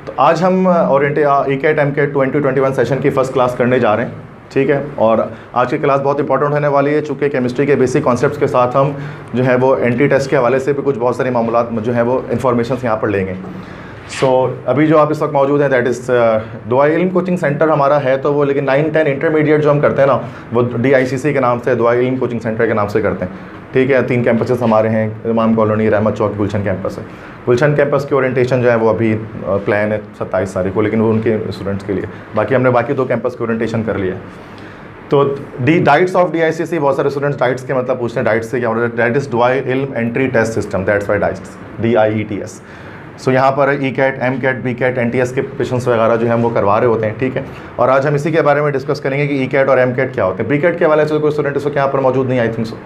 तो आज हम ECAT MCAT 2021 सेशन की फ़र्स्ट क्लास करने जा रहे हैं, ठीक है। और आज की क्लास बहुत इंपॉर्टेंट होने वाली है, चूँकि केमिस्ट्री के बेसिक कॉन्सेप्ट्स के साथ हम जो है वो एंटी टेस्ट के हवाले से भी कुछ बहुत सारे मामलात जो है वो इन्फॉर्मेशन यहाँ पर लेंगे। अभी जो आप इस वक्त मौजूद हैं दैट इज़ दुआ इल्म कोचिंग सेंटर हमारा है, तो वो लेकिन 9-10 इंटरमीडिएट जो हम करते हैं ना वो DICC के नाम से, दुआ इल्म कोचिंग सेंटर के नाम से करते हैं, ठीक है। 3 कैंपसेस हमारे हैं, इमाम कॉलोनी, रहमत चौक, गुलशन कैंपस है। गुलशन कैंपस की ओरिएंटेशन जो है वो अभी प्लान है 27 तारीख को, लेकिन वो उनके स्टूडेंट्स के लिए, बाकी हमने बाकी 2 कैंपस की ओरिएंटेशन कर लिया है। तो डाइट्स ऑफ DICC, बहुत सारे स्टूडेंट्स डाइट्स के मतलब पूछते हैं डाइट्स से क्या होता है। दैट इज़ दुआ इल्म entry test system, that's why diets, DIETS। यहाँ पर ECAT MCAT BCAT NTS के क्वेश्चंस वगैरह जो है वो करवा रहे होते हैं, ठीक है। और आज हम इसी के बारे में डिस्कस करेंगे कि ECAT और MCAT क्या होते हैं। BCAT के हवाले से कोई स्टूडेंट इस वक्त यहाँ पर मौजूद नहीं, आई थिंक सो,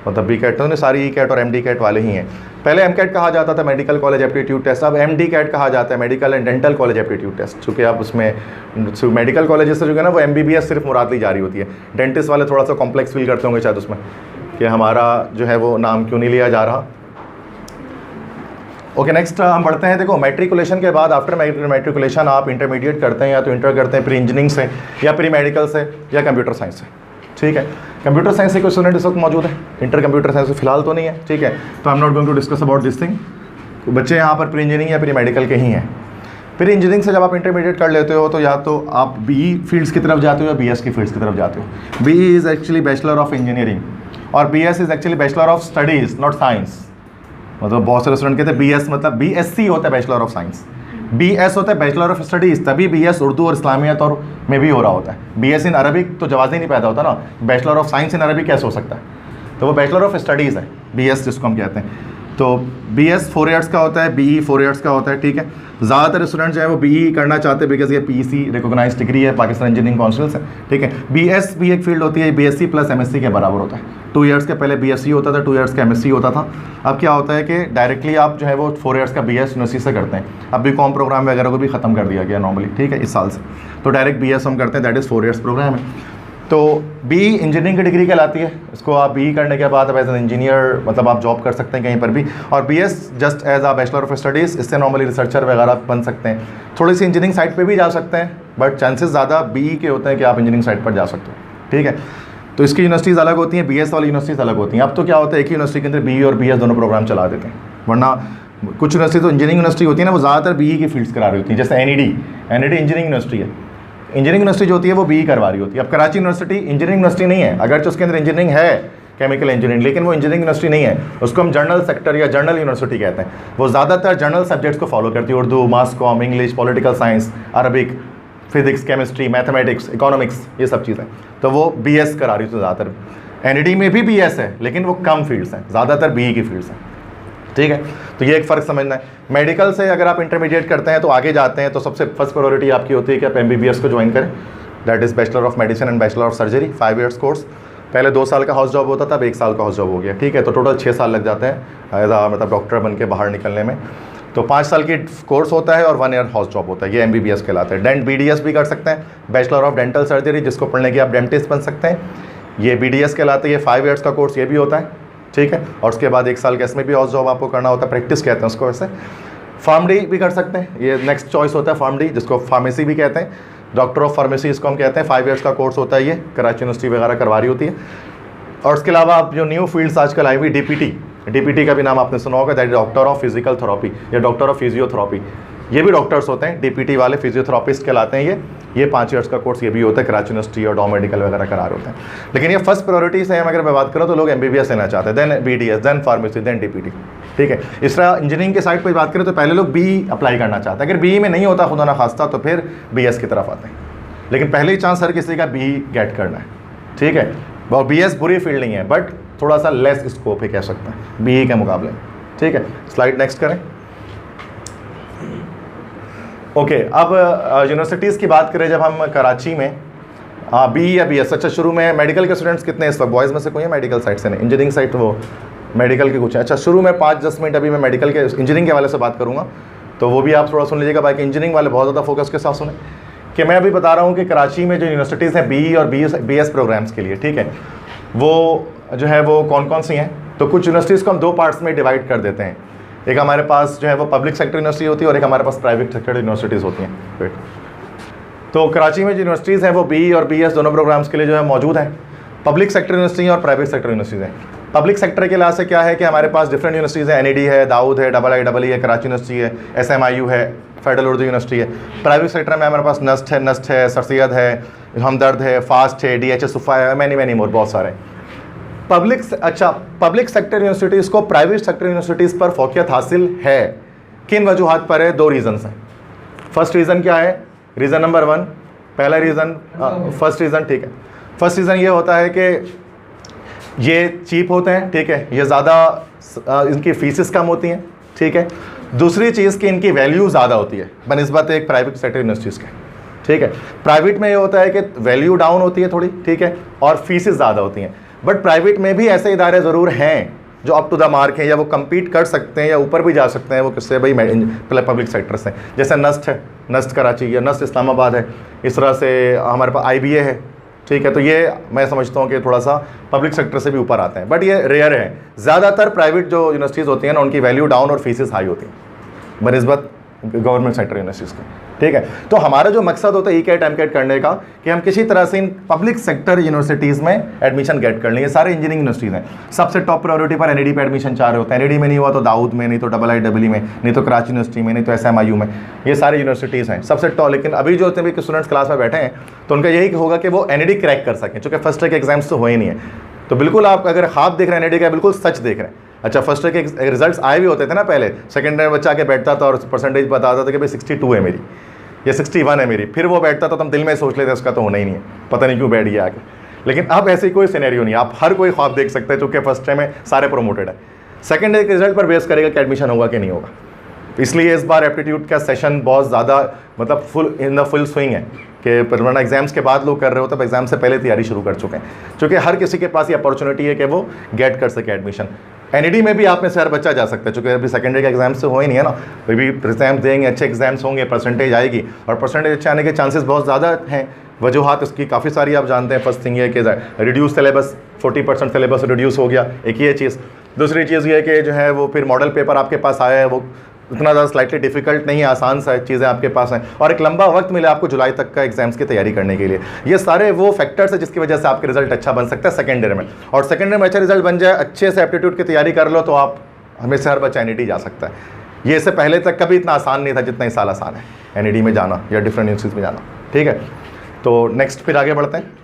मतलब BCAT तो सारी ECAT और MDCAT वाले ही हैं। पहले MCAT कहा जाता था मेडिकल कॉलेज एप्टीट्यूड टेस्ट, अब MDCAT कहा जाता है medical and dental college aptitude test. चूँकि आप उसमें मेडिकल कॉलेज से जो है ना वो MBBS सिर्फ मुराद ली जा रही होती है। डेंटिस्ट वाले थोड़ा सा कॉम्प्लेक्स फील करते होंगे शायद उसमें कि हमारा जो है वो नाम क्यों नहीं लिया जा रहा। ओके, नेक्स्ट हम बढ़ते हैं। देखो, मैट्रिकुलेशन के बाद आफ्टर मैट्रिकुलेशन आप इंटरमीडिएट करते हैं या तो इंटर करते हैं प्री इंजीनियरिंग से या प्री मेडिकल से या कंप्यूटर साइंस से, ठीक है। कंप्यूटर साइंस से कोई स्टूडेंट इस वक्त मौजूद है? इंटर कंप्यूटर साइंस फिलहाल तो नहीं है, ठीक है। तो I am not going to discuss about this thing. बच्चे यहाँ पर प्री इंजीनियरिंग या प्री मेडिकल के ही हैं। प्री इंजीनियरिंग से जब आप इंटरमीडिएट कर लेते हो तो या तो आप BE फील्ड्स की तरफ जाते हो या BS की फील्ड्स की तरफ जाते हो। BE is actually bachelor of engineering और BS is actually bachelor of studies, not science. मतलब बहुत सारे स्टूडेंट कहते हैं BS मतलब BSc होता है बैचलर ऑफ साइंस, BS होता है बैचलर ऑफ स्टडीज़, तभी BS उर्दू और इस्लामियत और में भी हो रहा होता है। BS इन अरबिक तो जवाज़ ही नहीं पैदा होता ना, bachelor of science in Arabic कैसे हो सकता है? तो वो बैचलर ऑफ स्टडीज़ है BS जिसको हम कहते हैं। तो BS 4 ईयर्स का होता है, BE 4 ईयर्स का होता है, ठीक है। ज़्यादातर स्टूडेंट जो है वो BE करना चाहते हैं बिकॉज ये PEC रिकॉग्नाइज डिग्री है, पाकिस्तान इंजीनियरिंग काउंसिल से, ठीक है। BS भी एक फील्ड होती है, BSc प्लस MSc के बराबर होता है। 2 ईयर्स के पहले BSc होता था, 2 ईयर्स का MSc होता था। अब क्या होता है कि डायरेक्टली आप जो है वो 4 ईयर्स का BS यूनिवर्सिटी से करते हैं। अब BCom प्रोग्राम वगैरह को भी ख़त्म कर दिया गया नॉर्मली, ठीक है, इस साल से। तो डायरेक्ट BS हम करते हैं, दैट इज़ 4 ईयर्स प्रोग्राम है। तो BE इंजीनियरिंग की डिग्री कहलाती है। इसको आप BE करने के बाद एज एन इंजीनियर मतलब आप जॉब कर सकते हैं कहीं पर भी। और BS just as a bachelor of studies, इससे नॉर्मली रिसर्चर वगैरह बन सकते हैं। थोड़ी सी इंजीनियरिंग साइड पे भी जा सकते हैं, बट चांसेस ज़्यादा BE के होते हैं कि आप इंजीनियरिंग साइड पर जा सकते हो, ठीक है। तो इसकी यूनिवर्सिटीज़ अलग होती हैं, BS वाली यूनिवर्सिटीज़ अलग होती हैं। अब तो क्या होता है, एक ही यूनिवर्सिटी के अंदर BE और BS दोनों प्रोग्राम चला देते हैं, वरना कुछ यूनिवर्सिटी तो इंजीनियरिंग यूनिवर्सिटी होती है ना वो ज़्यादातर BE की फील्ड्स करा रही होती हैं। जैसे NED इंजीनियरिंग यूनिवर्सिटी है, इंजीनियरिंग यूनिवर्सिटी जो होती है वो BE करवा रही होती है। अब कराची यूनिवर्सिटी इंजीनियरिंग यूनिवर्सिटी नहीं है, अगर तो उसके अंदर इंजीनियरिंग है, केमिकल इंजीनियरिंग, लेकिन वो इंजीनियरिंग यूनिवर्सिटी नहीं है, उसको हम जर्नल सेक्टर या जर्नल यूनिवर्सिटी कहते हैं। वो ज़्यादातर जर्नल सब्जेक्ट्स को फॉलो करती है, Urdu, mass com, English, political science, Arabic, physics, chemistry, mathematics, economics, ये सब चीज़ें। तो वो BS करा रही थी ज़्यादातर। NED में भी BS है, लेकिन वो कम फील्ड्स हैं, ज़्यादातर BE की फील्ड्स हैं, ठीक है। तो ये एक फ़र्क समझना है। मेडिकल से अगर आप इंटरमीडिएट करते हैं तो आगे जाते हैं तो सबसे फर्स्ट प्रायोरिटी आपकी होती है कि आप MBBS को ज्वाइन करें, that is bachelor of medicine and bachelor of surgery, 5 years course. पहले 2 साल का हाउस जॉब होता था, अब 1 साल का हाउस जॉब हो गया, ठीक है। तो टोटल 6 साल लग जाते हैं एज आ मतलब डॉक्टर बन के बाहर निकलने में। तो 5 साल की कोर्स होता है और 1 ईयर हाउस जॉब होता है, ये MBBS कहलाता है। BDS भी कर सकते हैं, बैचलर ऑफ डेंटल सर्जरी, जिसको पढ़ने के आप डेंटिस्ट बन सकते हैं, ये BDS कहलाता है। ये 5 ईयर्स का कोर्स ये भी होता है, ठीक है। और उसके बाद 1 साल के इसमें भी हाउस जॉब आपको करना होता है, प्रैक्टिस कहते हैं उसको वैसे। फार्मडी भी कर सकते हैं, ये नेक्स्ट चॉइस होता है फार्मडी, जिसको फार्मेसी भी कहते हैं, डॉक्टर ऑफ फार्मेसी इसको हम कहते हैं। 5 ईयर्स का कोर्स होता है, ये कराची यूनिवर्सिटी वगैरह करवा रही होती है। और उसके अलावा आप जो न्यू फील्ड्स आजकल आई हुई, DPT का भी नाम आपने सुना होगा, that is doctor of physical therapy या डॉक्टर ऑफ फिजियोथेरेपी। ये भी डॉक्टर्स होते हैं, DPT वाले फिजियोथेरापिस्ट कहलाते हैं ये 5 ईयर्स का कोर्स ये भी होता है, कराची यूनिवर्सिटी और डॉ मेडिकल वगैरह करा रहे होते हैं। लेकिन ये फर्स्ट प्रायोरिटी से हम अगर मैं बात करूँ तो लोग MBBS लेना चाहते हैं, देन BDS, देन फार्मेसी, देन DPT, ठीक है। इस तरह इंजीनियरिंग के साइड पर बात करें तो पहले लोग BE अप्लाई करना चाहते हैं। अगर BE में नहीं होता खुदा ना खास्ता तो फिर BS की तरफ आते हैं, लेकिन पहले ही चांस हर किसी का BE गेट करना है, ठीक है। और BS बुरी फील्ड नहीं है, बट थोड़ा सा लेस स्कोप है कह सकते हैं BE के मुकाबले, ठीक है। स्लाइड नेक्स्ट करें। ओके, अब यूनिवर्सिटीज़ की बात करें जब हम कराची में BE या BS। अच्छा, शुरू में मेडिकल के स्टूडेंट्स कितने इस वक्त? बॉयज़ में से कोई है मेडिकल साइड से? नहीं, इंजीनियरिंग साइड वो मेडिकल के कुछ है। अच्छा, शुरू में 5-10 मिनट अभी मैं मेडिकल के इंजीनियरिंग के हवाले से बात करूँगा, तो वो भी आप थोड़ा सुन लीजिएगा। बाकी इंजीनियरिंग वाले बहुत ज़्यादा फोकस के साथ सुने कि मैं अभी बता रहा हूँ कि कराची में जो यूनिवर्सिटीज़ हैं BE और BS प्रोग्राम्स के लिए, ठीक है, वो जो है वो कौन कौन सी हैं। तो कुछ यूनिवर्सिटीज़ को हम 2 पार्ट्स में डिवाइड कर देते हैं। एक हमारे पास जो है वो पब्लिक सेक्टर यूनिवर्सिटी होती है और एक हमारे पास प्राइवेट सेक्टर यूनिवर्सिटीज़ होती हैं। वेट, तो कराची में जो यूनिवर्सिटीज़ हैं वो BE और BS दोनों प्रोग्राम्स के लिए जो है मौजूद हैं। पब्लिक सेक्टर यूनिवर्सिटी और प्राइवेट सेक्टर यूनिवर्सिटीज़ हैं। पब्लिक सेक्टर के लिहाज से क्या है कि हमारे पास डिफरेंट यूनिवर्सिटीज़ है, NED है, दाऊद है, IIE है, कराची यूनिवर्सिटी है, SMIU है, फेडरल उर्दू यूनिवर्सिटी है। प्राइवेट सेक्टर में हमारे पास नस्ट है, सर सैयद है, हमदर्द है, फास्ट है, DHS सुफा है, मैनी मोर, बहुत सारे। पब्लिक सेक्टर यूनिवर्सिटीज़ को प्राइवेट सेक्टर यूनिवर्सिटीज़ पर फौकियत हासिल है, किन वजूहात पर है? 2 रीज़न्स हैं। फर्स्ट रीज़न क्या है? रीज़न नंबर 1, पहला रीज़न, फर्स्ट रीज़न, ठीक है, फर्स्ट रीज़न ये होता है कि ये चीप होते हैं, ठीक है, ये ज़्यादा इनकी फीसेस कम होती हैं, ठीक है। दूसरी चीज़ कि इनकी वैल्यू ज़्यादा होती है बनिस्बत एक प्राइवेट सेक्टर यूनिवर्सिटीज़ के, ठीक है। प्राइवेट में ये होता है कि वैल्यू डाउन होती है थोड़ी, ठीक है, और फीसेस ज़्यादा होती हैं। बट प्राइवेट में भी ऐसे इदारे ज़रूर हैं जो अप टू द मार्क हैं या वो कम्पीट कर सकते हैं या ऊपर भी जा सकते हैं, वो किससे भाई पब्लिक सेक्टर से, जैसे नस्ट है, नस्ट कराची या नस्ट इस्लामाबाद है, इस तरह से हमारे पास IBA है, ठीक है। तो ये मैं समझता हूँ कि थोड़ा सा पब्लिक सेक्टर से भी ऊपर आते हैं, बट ये रेयर है। ज़्यादातर प्राइवेट जो यूनिवर्सिटीज़ होती हैं ना, उनकी वैल्यू डाउन और फीसेस हाई होती हैं बनिस्बत गवर्नमेंट सेक्टर यूनिवर्सिटीज़ के, ठीक है। तो हमारा जो मकसद होता है ECAT MCAT करने का कि हम किसी तरह से इन पब्लिक सेक्टर यूनिवर्सिटीज़ में एडमिशन गेट कर लें। ये सारे इंजीनियरिंग यूनिवर्सिटीज़ हैं। सबसे टॉप प्रायोरिटी पर NED पे एडमिशन चाह रहे होते हैं। NED में नहीं हुआ तो दाऊद में, नहीं तो IIE में, नहीं तो कराची यूनिवर्सिटी में, नहीं तो SMIU में, ये सारी यूनिवर्सिटीज़ हैं सबसे टॉप। लेकिन अभी जो होते हैं कि स्टूडेंट्स क्लास में बैठे हैं तो उनका यही होगा कि वो NED क्रैक कर सकें, चूँकि फर्स्ट ईयर के एग्जाम्स तो हो ही नहीं है। तो बिल्कुल आप अगर ख्वाब देख रहे हैं NED का, बिल्कुल सच देख रहे हैं। अच्छा, फर्स्ट ईयर के रिजल्ट्स आए भी होते थे ना पहले, सेकंड ईयर बच्चा के बैठता था और परसेंटेज बताता था कि भाई 62 है मेरी या 61 है मेरी, फिर वो बैठता था तो हम दिल में सोच लेते उसका तो होना ही नहीं है, पता नहीं क्यों बैठ गया आके। लेकिन अब ऐसी कोई सिनेरियो नहीं है, आप हर कोई ख्वाब देख सकते हैं, चूँकि फर्स्ट टाइम में सारे प्रोमोटेड है। सेकंड ईयर के रिजल्ट पर बेस करेगा कि एडमिशन होगा कि नहीं होगा। इसलिए इस बार एप्टीट्यूड का सेशन बहुत ज़्यादा मतलब फुल स्विंग है कि वरना एग्जाम्स के बाद लोग कर रहे हो, तब एग्जाम से पहले तैयारी शुरू कर चुके हैं, क्योंकि हर किसी के पास ये अपॉर्चुनिटी है कि वो गेट कर सके एडमिशन। NED में भी आप में से हर बच्चा जा सकता है, चूँकि अभी सेकेंड ईयर का एग्जाम्स तो हो ही नहीं है ना, अभी एग्जाम्स देंगे, अच्छे एग्जाम्स होंगे, परसेंटेज आएगी और परसेंटेज अच्छे आने के चांसेस बहुत ज़्यादा हैं। वजूहात उसकी काफ़ी सारी आप जानते हैं। फर्स्ट थिंग ये कि रिड्यूस सिलेबस, 40% सिलेबस रिड्यूस हो गया, एक ये चीज़। दूसरी चीज़ ये कि जो है वो फिर मॉडल पेपर आपके पास आया है, वो इतना ज़्यादा स्लाइटली डिफिकल्ट नहीं है, आसान सा चीज़ें आपके पास हैं, और एक लंबा वक्त मिले आपको जुलाई तक का एग्जाम्स की तैयारी करने के लिए। ये सारे वो फैक्टर्स हैं जिसकी वजह से आपके रिजल्ट अच्छा बन सकता है सेकेंड ईयर में। और सेकेंड ईयर में अच्छा रिजल्ट बन जाए, अच्छे से एप्टीट्यूड की तैयारी कर लो, तो आप हमेशा हर बच्चा NED जा सकता है। ये इससे पहले तक कभी इतना आसान नहीं था जितना इस साल आसान है NED में जाना या डिफरेंट यूनिवर्सिटीज़ में जाना, ठीक है। तो नेक्स्ट फिर आगे बढ़ते हैं।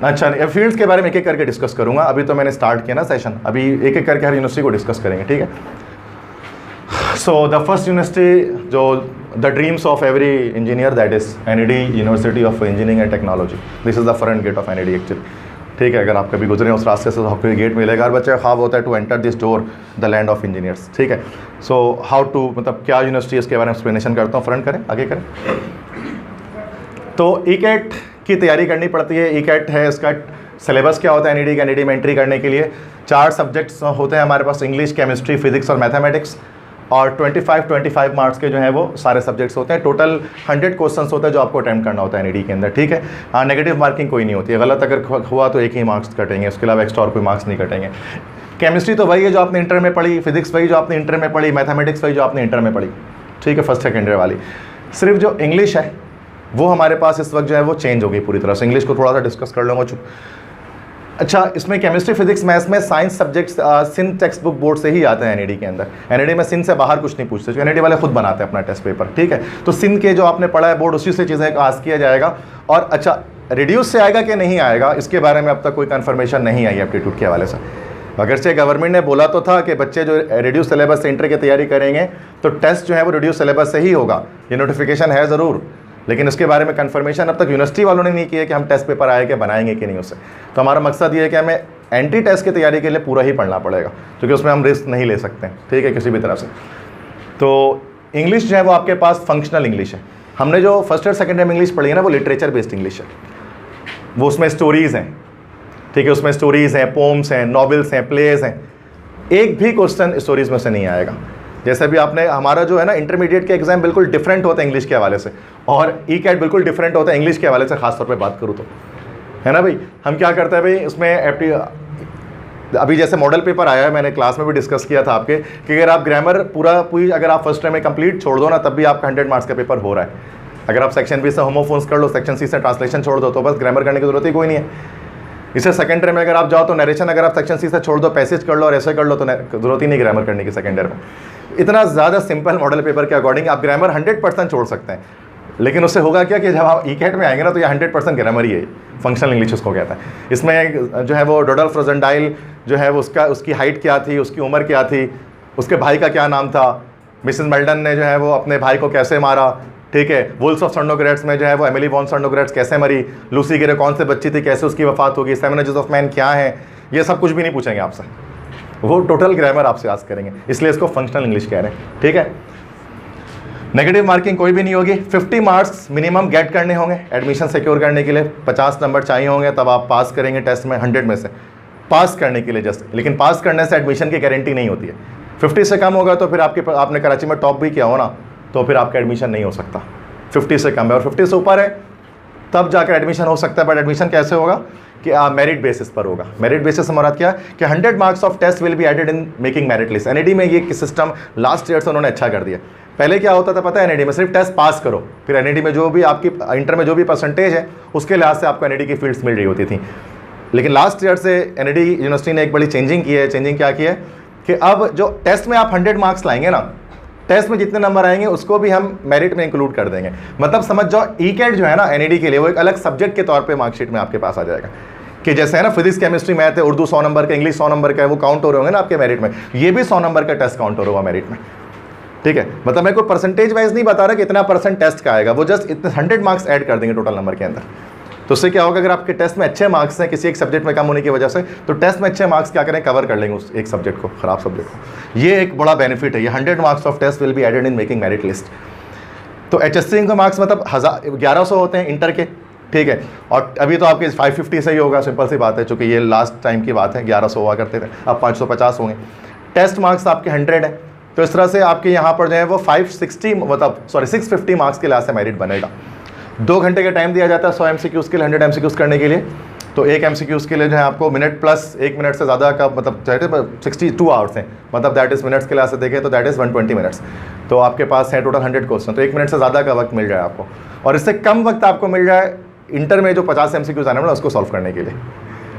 अच्छा, फील्ड्स के बारे में एक एक करके डिस्कस करूंगा। अभी तो मैंने स्टार्ट किया ना सेशन, अभी एक एक करके हर यूनिवर्सिटी को डिस्कस करेंगे, ठीक है। सो द फर्स्ट यूनिवर्सिटी जो the dreams of every engineer, that is NED university of engineering and technology. This is the front gate of NED actually, ठीक है। अगर आप कभी गुजरे उस रास्ते से तो आपको ये गेट मिलेगा। हर बच्चे का ख्वाब होता है to enter this door, the land of engineers, ठीक है। सो हाउ टू, मतलब क्या यूनिवर्सिटी, इसके बारे में एक्सप्लेनेशन करता हूँ। फ्रंट करें, आगे करें। तो ECAT की तैयारी करनी पड़ती है। ECAT है, इसका सिलेबस क्या होता है NED में एंट्री करने के लिए? 4 सब्जेक्ट्स होते हैं हमारे पास, इंग्लिश, केमिस्ट्री, फिजिक्स और मैथमेटिक्स, और 25 मार्क्स के जो है वो सारे सब्जेक्ट्स होते हैं। टोटल 100 क्वेश्चंस होता है जो आपको अटैम्प्ट करना होता है NED के अंदर, ठीक है। हाँ, नेगेटिव मार्किंग कोई नहीं होती है, गलत अगर हुआ तो एक ही मार्क्स कटेंगे, उसके अलावा एक्स्ट्रा और कोई मार्क्स नहीं कटेंगे। केमिस्ट्री तो वही है जो आपने इंटर में पढ़ी, फिजिक्स वही जो आपने इंटर में पढ़ी, मैथमेटिक्स वही जो आपने इंटर में पढ़ी, ठीक है, फर्स्ट सेकेंड ईयर वाली। सिर्फ जो इंग्लिश है वो हमारे पास इस वक्त जो है वो चेंज हो गई पूरी तरह से। इंग्लिश को थोड़ा सा डिस्कस कर लूँगा। अच्छा, इसमें केमिस्ट्री, फिजिक्स, मैथ्स में science subjects Sindh textbook board से ही आते हैं NED के अंदर। NED में सिंध से बाहर कुछ नहीं पूछते, NED वाले खुद बनाते हैं अपना टेस्ट पेपर, ठीक है। तो सिंध के जो आपने पढ़ा है बोर्ड, उसी से चीज़ें आस किया जाएगा। और अच्छा, रिड्यूस से आएगा कि नहीं आएगा, इसके बारे में अब तक कोई कन्फर्मेशन नहीं आई एप्टीट्यूड के हवाले से। अगरचे गवर्नमेंट ने बोला तो था कि बच्चे जो रिड्यूस सिलेबस से इंटर की तैयारी करेंगे तो टेस्ट जो है वो रिड्यूस सिलेबस से ही होगा, ये नोटिफिकेशन है ज़रूर, लेकिन इसके बारे में कंफर्मेशन अब तक यूनिवर्सिटी वालों ने नहीं किया कि हम टेस्ट पेपर आए कि बनाएंगे कि नहीं उससे। तो हमारा मकसद ये है कि हमें एंटी टेस्ट की तैयारी के लिए पूरा ही पढ़ना पड़ेगा, क्योंकि उसमें हम रिस्क नहीं ले सकते, ठीक है, किसी भी तरह से। तो इंग्लिश जो है वो आपके पास फंक्शनल इंग्लिश है। हमने जो फर्स्ट ईयर सेकेंड ईयर में इंग्लिश पढ़ी है ना, वो लिटरेचर बेस्ड इंग्लिश है। वो उसमें स्टोरीज़ हैं, ठीक है, उसमें स्टोरीज़ हैं, पोम्स हैं, नॉवेल्स हैं, प्लेज हैं। एक भी क्वेश्चन स्टोरीज़ में से नहीं आएगा। जैसे भी आपने, हमारा जो है ना इंटरमीडिएट के एग्जाम बिल्कुल डिफरेंट होता है इंग्लिश के हवाले से, और ECAT बिल्कुल डिफरेंट होता है इंग्लिश के हवाले से, खासतौर पे बात करूँ तो, है ना भाई। हम क्या करते हैं भाई, उसमें अभी जैसे मॉडल पेपर आया है, मैंने क्लास में भी डिस्कस किया था आपके, कि अगर आप ग्रामर पूरी अगर आप फर्स्ट टाइम में कंप्लीट छोड़ दो ना, तब भी आपका 100 मार्क्स का पेपर हो रहा है। अगर आप सेक्शन बी से होमोफोन्स कर लो, सेक्शन सी से ट्रांसलेशन छोड़ दो, तो बस ग्रामर करने की जरूरत ही कोई नहीं है। इसे सेकंड ईयर में अगर आप जाओ तो नरेशन अगर आप सेक्शन सी से छोड़ दो, पैसेज कर लो और ऐसे कर लो, तो जरूरत ही नहीं ग्रामर करने की सेकंड ईयर में। इतना ज़्यादा सिंपल मॉडल पेपर के अकॉर्डिंग आप ग्रामर 100% छोड़ सकते हैं। लेकिन उससे होगा क्या कि जब आप ई-कैट में आएंगे ना, तो ये 100% ग्रामर ही है, फंक्शनल इंग्लिश उसको कहता है। इसमें जो है वो डोडल्फ रोजेंडाइल जो है उसकी हाइट क्या थी, उसकी उम्र क्या थी, उसके भाई का क्या नाम था, मिसेस मेल्डन ने जो है वो अपने भाई को कैसे मारा, ठीक है, वुल्स ऑफ सर्नोग्रेट्स में जो है वो एमिली वॉन सर्नोग्रेट्स कैसे मरी, लूसी गिरे कौन से बच्ची थी, कैसे उसकी वफात होगी, 7 एजेस ऑफ मैन क्या है, ये सब कुछ भी नहीं पूछेंगे आपसे, वो टोटल ग्रामर आपसे आस्क करेंगे, इसलिए इसको फंक्शनल इंग्लिश कह रहे हैं। ठीक है, नेगेटिव मार्किंग कोई भी नहीं होगी। 50 मार्क्स मिनिमम गेट करने होंगे एडमिशन सिक्योर करने के लिए, 50 नंबर चाहिए होंगे, तब आप पास करेंगे टेस्ट में 100 में से, पास करने के लिए जस्ट। लेकिन पास करने से एडमिशन की गारंटी नहीं होती है। 50 से कम होगा तो फिर आपने कराची में टॉप भी किया हो ना, तो फिर आपका एडमिशन नहीं हो सकता। 50 से कम है, और 50 से ऊपर है तब जाकर एडमिशन हो सकता है। बट एडमिशन कैसे होगा कि मेरिट बेसिस पर होगा। मेरिट बेसिस से मुराद क्या कि 100 marks of test will be added in making merit list. NED में ये सिस्टम लास्ट ईयर से उन्होंने अच्छा कर दिया। पहले क्या होता था पता है, एनईडी में सिर्फ टेस्ट पास करो, फिर एनईडी में जो भी आपकी इंटर में जो भी परसेंटेज है उसके लिहाज से आपको एनईडी की फील्ड्स मिल रही होती थी। लेकिन लास्ट ईयर से एनईडी यूनिवर्सिटी ने एक बड़ी चेंजिंग की है। चेंजिंग क्या की है कि अब जो टेस्ट में आप 100 मार्क्स लाएंगे ना, टेस्ट में जितने नंबर आएंगे उसको भी हम मेरिट में इंक्लूड कर देंगे। मतलब समझ जाओ ई-कैट जो है ना एनईडी के लिए, वो एक अलग सब्जेक्ट के तौर पे मार्कशीट में आपके पास आ जाएगा। कि जैसे है ना फिजिक्स केमिस्ट्री मैथ है, उर्दू 100 नंबर का, इंग्लिश 100 नंबर का है, वो काउंट हो रहे होंगे ना आपके मेरिट में, ये भी 100 नंबर का टेस्ट काउंट हो रहा होगा मेरिट में। ठीक है, मतलब मैं कोई परसेंटेज वाइज नहीं बता रहा कि इतना परसेंट टेस्ट का आएगा, वो जस्ट इतने 100 मार्क्स ऐड कर देंगे टोटल नंबर के अंदर। तो उससे क्या होगा, अगर आपके टेस्ट में अच्छे मार्क्स हैं किसी एक सब्जेक्ट में कम होने की वजह से, तो टेस्ट में अच्छे मार्क्स क्या करें, कवर कर लेंगे उस एक सब्जेक्ट को, खराब सब्जेक्ट को। ये एक बड़ा बेनिफिट है। ये 100 marks of test will be added in making merit list. तो HSC का मार्क्स मतलब 1100 होते हैं इंटर के। ठीक है, और अभी तो आपके 550 से ही होगा, सिंपल सी बात है, चूँकि ये लास्ट टाइम की बात है, 1100 हुआ करते थे, अब 550 होंगे। टेस्ट मार्क्स आपके 100 है, तो इस तरह से आपके यहाँ पर जो है वो 650 मार्क्स के लिहाज से मेरिट बनेगा। 2 घंटे का टाइम दिया जाता है 100 MCQs के लिए, 100 MCQs करने के लिए। तो एक MCQs के लिए जो है आपको मिनट प्लस 1 मिनट से ज़्यादा का मतलब 62 आवर्स हैं, मतलब दैट इज़ मिनट्स के लिहाज से देखें तो दैट इज़ 120 मिनट्स। तो आपके पास है टोटल 100 क्वेश्चन, तो 1 मिनट से ज़्यादा का वक्त मिल जाए आपको, और इससे कम वक्त आपको मिल जाए इंटर में जो 50 MCQs आने वाला उसको सॉल्व करने के लिए।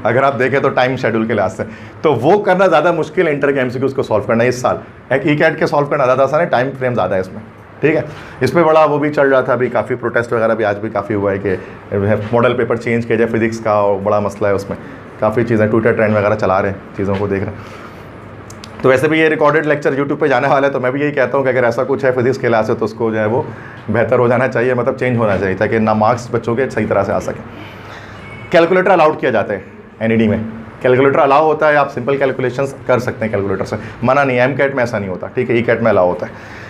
अगर आप देखें तो टाइम शेड्यूल के लिहाज से तो वो करना ज़्यादा मुश्किल है, इंटर के MCQs को सॉल्व करना इस साल। एक ई-कैट के सॉल्व करना ज़्यादा आसान है, टाइम फ्रेम ज़्यादा है इसमें। ठीक है, इस पर बड़ा वो भी चल रहा था, अभी काफ़ी प्रोटेस्ट वगैरह भी आज भी काफ़ी हुआ है कि मॉडल पेपर चेंज किया जाए फिजिक्स का, और बड़ा मसला है उसमें। काफ़ी चीज़ें ट्विटर ट्रेंड वगैरह चला रहे हैं, चीज़ों को देख रहे हैं। तो वैसे भी ये रिकॉर्डेड लेक्चर यूट्यूब पे जाने वाला है, तो मैं भी यही कहता हूँ कि अगर ऐसा कुछ है फिजिक्स के लिहाज से तो उसको जो है वो बेहतर हो जाना चाहिए, मतलब चेंज होना चाहिए, ताकि ना मार्क्स बच्चों के सही तरह से आ सकें। कैलकुलेटर अलाउड किया जाता है एनईडी में, कैलकुलेटर अलाउ होता है, आप सिंपल कैलकुलेशंस कर सकते हैं कैलकुलेटर से, मना नहीं है। एम-कैट में ऐसा नहीं होता, ठीक है, ई-कैट में अलाउ होता है।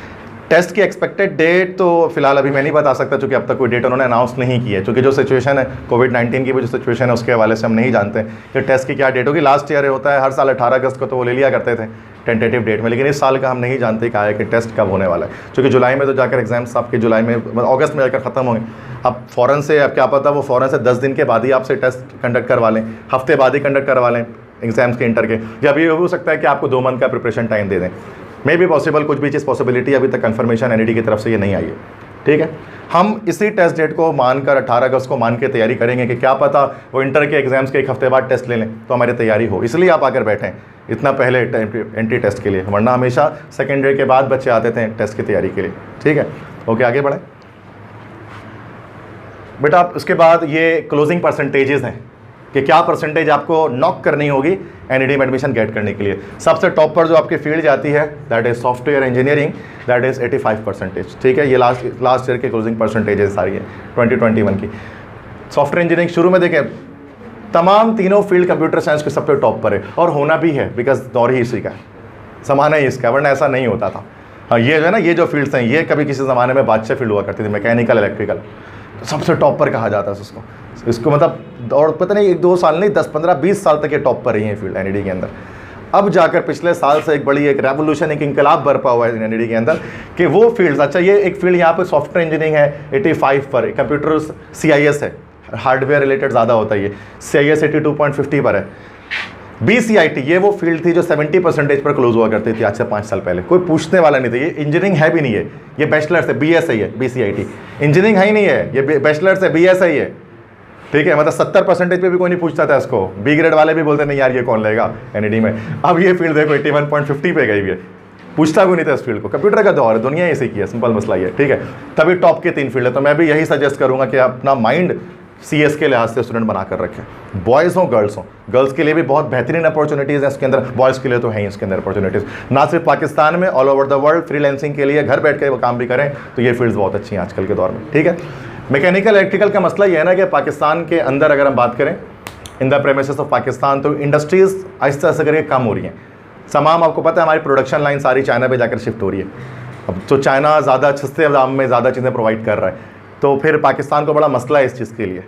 टेस्ट की एक्सपेक्टेड डेट तो फिलहाल अभी मैं नहीं बता सकता, क्योंकि अब तक कोई डेट उन्होंने अनाउंस नहीं की है, क्योंकि जो सिचुएशन है कोविड-19 की भी जो सिचुएशन है उसके हवाले से हम नहीं जानते कि टेस्ट की क्या डेट होगी। लास्ट ईयर होता है हर साल 18 अगस्त को, तो वो ले लिया करते थे टेंटेटिव डेट में, लेकिन इस साल का हम नहीं जानते क्या है कि टेस्ट कब होने वाला है, क्योंकि जुलाई में तो जाकर एग्जाम्स आपके जुलाई में अगस्त में जाकर ख़त्म होंगे। अब फ़ौरन से, अब क्या पता वो फ़ौरन से 10 दिन के बाद ही आपसे टेस्ट कंडक्ट करवा लें, हफ्ते बाद ही कंडक्ट करवा लें एग्जाम्स के इंटर के, या अभी हो सकता है कि आपको 2 मंथ का प्रिपरेशन टाइम दे दें। मे बी पॉसिबल, कुछ भी चीज़ पॉसिबिलिटी, अभी तक कंफर्मेशन एनईडी की तरफ से ये नहीं आई है। ठीक है, हम इसी टेस्ट डेट को मानकर 18 अगस्त को मान के तैयारी करेंगे कि क्या पता वो इंटर के एग्जाम्स के 1 हफ्ते बाद टेस्ट ले लें तो हमारी तैयारी हो, इसलिए आप आकर बैठें इतना पहले एंट्री टेस्ट के लिए, वरना हमेशा सेकेंड डे के बाद बच्चे आते थे टेस्ट की तैयारी के लिए। ठीक है, ओके, आगे बढ़ें बेटा। आप उसके बाद ये क्लोजिंग परसेंटेजेस हैं कि क्या परसेंटेज आपको नॉक करनी होगी एनईडी में एडमिशन गेट करने के लिए। सबसे टॉप पर जो आपकी फील्ड जाती है that is software engineering, that is 85%। ठीक है, ये लास्ट ईयर के क्लोजिंग परसेंटेजेस सारी है 2021 की। सॉफ्टवेयर इंजीनियरिंग शुरू में देखें तमाम तीनों फील्ड कंप्यूटर साइंस के सबसे टॉप पर है, और होना भी है, बिकॉज दौर ही इसी का है, ज़माना ही इसका, वरना ऐसा नहीं होता था। हाँ, ये जो है ना, ये जो फील्ड्स हैं ये कभी किसी ज़माने में बादशाह फील्ड हुआ करती थी, मैकेनिकल, इलेक्ट्रिकल, सबसे टॉप पर कहा जाता है इसको मतलब, और पता नहीं 1-2 साल नहीं 10, 15, 20 साल तक ये टॉप पर रही है फील्ड एनईडी के अंदर। अब जाकर पिछले साल से एक बड़ी एक रेवोल्यूशन, एक इंकलाब बरपा हुआ है एनईडी के अंदर कि वो फील्ड्स, अच्छा ये एक फील्ड यहाँ पे सॉफ्टवेयर इंजीनियरिंग है 85 पर, कंप्यूटर CIS है, हार्डवेयर रिलेटेड ज़्यादा होता है, ये CIS 82.50 पर है। BCIT ये वो फील्ड थी जो 70% पर क्लोज हुआ करती थी आज से 5 साल पहले। कोई पूछने वाला नहीं था, ये इंजीनियरिंग है भी नहीं है, ये बैचलर्स है, BSI है BCIT, इंजीनियरिंग है ही नहीं है, ये बैचलर्स है BSI है, ठीक है। मतलब 70% पे भी कोई नहीं पूछता था इसको, B ग्रेड वाले भी बोलते नहीं यार ये कौन लेगा NED में। अब ये फील्ड देखो 81.50 पे गई हुई है, पूछता कोई नहीं था इस फील्ड को। कंप्यूटर का दौर है, दुनिया ऐसे की है, सिंपल मसला ये, ठीक है। तभी टॉप के 3 फील्ड है। तो मैं भी यही सजेस्ट करूंगा कि अपना माइंड CS के लिहाज से स्टूडेंट बना कर रखें, बॉयज़ हो गर्ल्स हो। गर्ल्स के लिए भी बहुत बेहतरीन अपॉर्चुनिटीज़ हैं इसके अंदर, बॉयज़ के लिए तो है ही इसके अंदर अपॉर्चुनिटीज़। ना सिर्फ पाकिस्तान में, all over the world freelancing के लिए घर बैठ के वो काम भी करें तो ये फील्ड्स बहुत अच्छी हैं आजकल के दौर में, ठीक है। मैकेनिकल इलेक्ट्रिकल का मसला ये है ना कि पाकिस्तान के अंदर अगर हम बात करें in the premises of Pakistan, तो इंडस्ट्रीज़ आहिस्ता आहिस्ता करके कम हो रही हैं। तमाम आपको पता है हमारी प्रोडक्शन लाइन सारी चाइना पे जाकर शिफ्ट हो रही है। अब तो चाइना ज़्यादा सस्ते दाम में ज़्यादा चीज़ें प्रोवाइड कर रहा है, तो फिर पाकिस्तान को बड़ा मसला है इस चीज़ के लिए।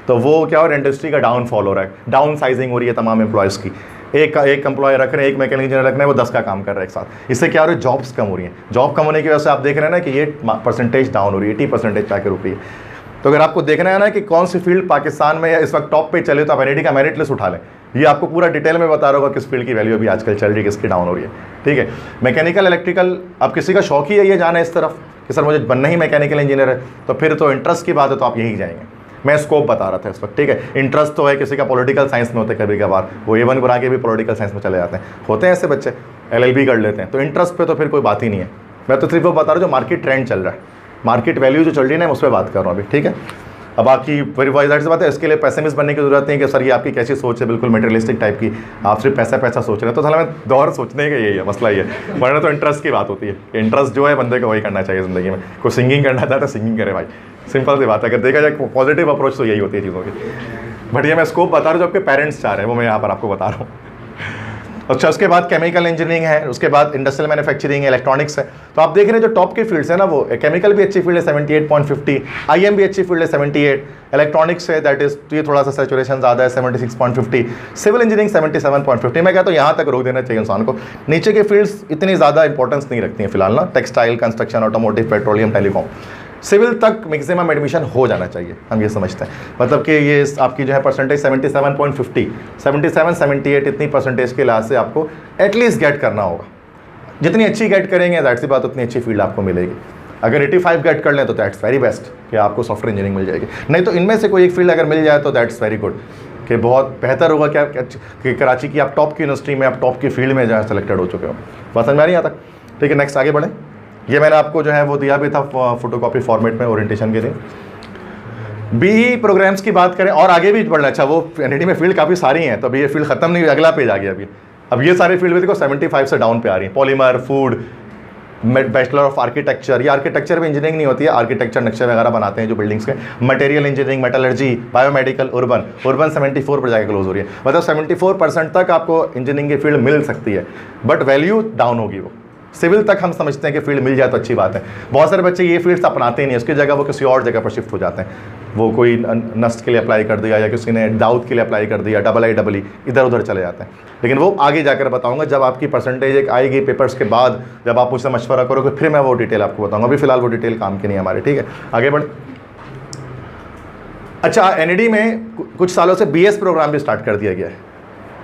तो वो क्या और इंडस्ट्री का डाउनफॉल हो रहा है, डाउन साइजिंग हो रही है तमाम एम्प्लॉयज़ की। एक एम्प्लॉय रख रहे हैं, एक मैकेनिकल इंजीनियर रख रहे हैं, वो 10 का काम कर रहा है एक साथ। इससे क्या हो रहा है, जॉब्स कम हो रही हैं। जॉब कम होने की वजह से आप देख रहे हैं ना कि ये परसेंटेज डाउन हो रही है, 80% जाकर रुक रही है। तो अगर आपको देखना है ना कि कौन सी फील्ड पाकिस्तान में या इस वक्त टॉप पे चले, तो आप NED का मेरिट लिस्ट उठा लें, ये आपको पूरा डिटेल में बता रहा होगा किस फील्ड की वैल्यू अभी आजकल चल रही है, किसकी डाउन हो रही है, ठीक है। मैकेनिकल इलेक्ट्रिकल, अब किसी का शौक ही है ये जाना इस तरफ कि सर मुझे बनना ही मैकेनिकल इंजीनियर है, तो फिर तो इंटरेस्ट की बात है, तो आप यही जाएंगे। मैं स्कोप बता रहा था इस वक्त, ठीक है। इंटरेस्ट तो है, किसी का पॉलिटिकल साइंस में होते हैं, कभी कभार वो A1 बना के भी पॉलिटिकल साइंस में चले जाते हैं, होते हैं ऐसे बच्चे, LLB कर लेते हैं। तो इंटरेस्ट पे तो फिर कोई बात ही नहीं है। मैं तो सिर्फ वो बता रहा हूँ जो मार्केट ट्रेंड चल रहा है, मार्केट वैल्यू जो चल रही है ना, मैं उस पर बात कर रहा हूँ अभी, ठीक है। अब बाकी फिर वाइज से बात है, इसके लिए पेसिमिस्ट बनने की जरूरत नहीं कि सर ये आपकी कैसी सोच है, बिल्कुल मटेरियलिस्टिक टाइप की, आप सिर्फ पैसा पैसा सोच रहे हैं। तो साला मैं दौर सोचने का यही है मसला, ये वरना तो इंटरेस्ट की बात होती है। इंटरेस्ट जो है बंदे को वही करना चाहिए ज़िंदगी में। कोई सिंगिंग करना चाहता है सिंगिंग करे भाई, सिंपल सी बात है। अगर देखा जाए पॉजिटिव अप्रोच तो यही होती है चीज़ों की। बट ये मैं स्कोप बता रहा हूँ जो आपके पेरेंट्स चाह रहे हैं, वो मैं यहाँ पर आपको बता रहा हूँ। अच्छा, उसके बाद केमिकल इंजीनियरिंग है, उसके बाद इंडस्ट्रियल मैन्युफैक्चरिंग है, इलेक्ट्रॉनिक्स है। तो आप देख रहे हैं जो टॉप की फील्ड्स है ना, वो केमिकल भी अच्छी फील्ड है 78.50, IM भी अच्छी फील्ड है 78, इलेक्ट्रॉनिक्स है दैट इज तो ये थोड़ा सा सैचुरेशन ज़्यादा है 76.50, सिविल इंजीनियरिंग 77.50। मैं कहता हूँ यहाँ तक रोक देना चाहिए इंसान को, नीचे के फील्ड्स इतनी ज़्यादा इंपॉर्टेंस नहीं रखती हैं फिलहाल ना, textile, construction, automotive, petroleum, telecom, civil तक मैक्सिमम एडमिशन हो जाना चाहिए, हम ये समझते हैं। मतलब कि ये आपकी जो है परसेंटेज 77.50, 77, 78 इतनी परसेंटेज के लिहाज से आपको एटलीस्ट गेट करना होगा। जितनी अच्छी गेट करेंगे दैट सी बात उतनी अच्छी फील्ड आपको मिलेगी। अगर 85 गेट कर लें तो दैट्स वेरी बेस्ट कि आपको सॉफ्टवेयर इंजीनियरिंग मिल जाएगी। नहीं तो इनमें से कोई एक फील्ड अगर मिल जाए तो दैट्स वेरी गुड, कि बहुत बेहतर होगा कि कराची की आप टॉप की यूनिवर्सिटी में, आप टॉप की फील्ड में जहाँ सेलेक्टेड हो चुके हो। बात समझ में आ रही है यहाँ तक, ठीक है। नेक्स्ट आगे बढ़ें। ये मैंने आपको जो है वो दिया भी था फोटोकॉपी फॉर्मेट में ओरिएंटेशन के दिन। BE प्रोग्राम्स की बात करें और आगे भी बढ़ना, अच्छा वो NED में फील्ड काफ़ी सारी हैं, तो अभी ये फील्ड खत्म नहीं हुई, अगला पेज आ गया अभी। अब ये सारी फील्ड भी देखो 75 से डाउन पे आ रही हैं, polymer, food, bachelor of architecture, ये आर्किटेक्चर में इंजीनियरिंग नहीं होती है, आर्किटेक्चर नक्शे वगैरह बनाते हैं जो बिल्डिंग्स के, material engineering, metallurgy, biomedical, urban 74 पर जाकर क्लोज हो रही है। मतलब 74% तक आपको इंजीनियरिंग की फील्ड मिल सकती है, बट वैल्यू डाउन होगी। वो सिविल तक हम समझते हैं कि फील्ड मिल जाए तो अच्छी बात है। बहुत सारे बच्चे ये फील्ड्स अपनाते ही नहीं, उसकी जगह वो किसी और जगह पर शिफ्ट हो जाते हैं। वो कोई नस्ट के लिए अप्लाई कर दिया या किसी ने दाऊद के लिए अप्लाई कर दिया, II इधर उधर चले जाते हैं। लेकिन वो आगे जाकर बताऊंगा जब आपकी परसेंटेज एक आएगी पेपर्स के बाद, जब आप मुझसे मशवरा करोगे फिर मैं वो डिटेल आपको बताऊंगा। अभी फिलहाल वो डिटेल काम की नहीं है हमारे, ठीक है। आगे बढ़े। अच्छा, NED में कुछ सालों से BS प्रोग्राम भी स्टार्ट कर दिया गया है,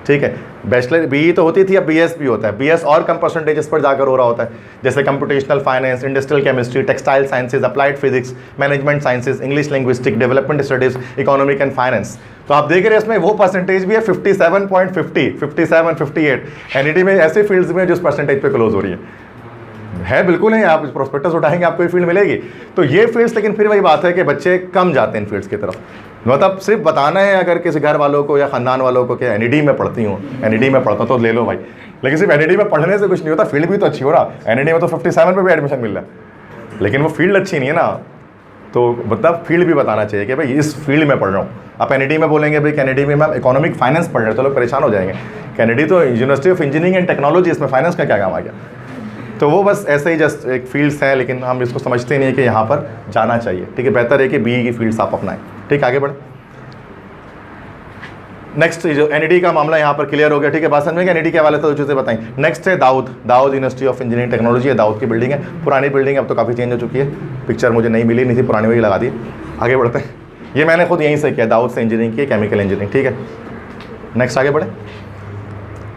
ठीक है। बैचलर BE तो होती थी, अब BS भी होता है। BS और कम परसेंटेजेस पर जाकर हो रहा होता है, जैसे computational finance, industrial chemistry, textile sciences, applied physics, management sciences, English linguistic, development studies, economic and finance. तो आप देख रहे हैं इसमें वो परसेंटेज भी है 57.50, 57, 58। NED में ऐसे फील्ड्स में जो परसेंटेज पे क्लोज हो रही है बिल्कुल नहीं। आप प्रोस्पेक्टस उठाएंगे आपको ये फील्ड मिलेगी। तो ये फील्ड्स, लेकिन फिर वही बात है कि बच्चे कम जाते हैं इन फील्ड्स की तरफ। मतलब सिर्फ बताना है अगर किसी घर वालों को या ख़ानदान वालों को कि NED में पढ़ती हूँ, NED में पढ़ता हूँ तो ले लो भाई, लेकिन सिर्फ NED में पढ़ने से कुछ नहीं होता, फील्ड भी तो अच्छी हो रहा। NED में तो 57 पे भी एडमिशन मिल रहा है, लेकिन वो फील्ड अच्छी नहीं है ना। तो मतलब फील्ड भी बताना चाहिए कि भाई इस फील्ड में पढ़ रहा हूँ। आप NED में बोलेंगे भाई NED में मैम इकोनॉमिक फाइनेंस पढ़ रहे हैं तो लोग परेशान हो जाएंगे। NED तो university of engineering and technology, इसमें फाइनेंस का क्या काम आ गया। तो वो बस ऐसे ही जस्ट एक फील्ड्स हैं, लेकिन हम इसको समझते नहीं है कि यहाँ पर जाना चाहिए, ठीक है। बेहतर है कि BE की फील्ड्स आप अपनाएं, ठीक। आगे बढ़े। नेक्स्ट जो NED का मामला यहाँ पर क्लियर हो गया, ठीक है। बात समझ में NED के हवाले से चीज़ें बताएं। नेक्स्ट है Dawood university of engineering technology है, दाऊद की बिल्डिंग है, पुरानी बिल्डिंग है, अब तो काफ़ी चेंज हो चुकी है। पिक्चर मुझे नहीं मिली नहीं थी, पुरानी वही लगा दी। आगे बढ़ते हैं। ये मैंने खुद यहीं से किया, दाऊद से इंजीनियरिंग की, केमिकल इंजीनियरिंग, ठीक है। नेक्स्ट आगे बढ़े।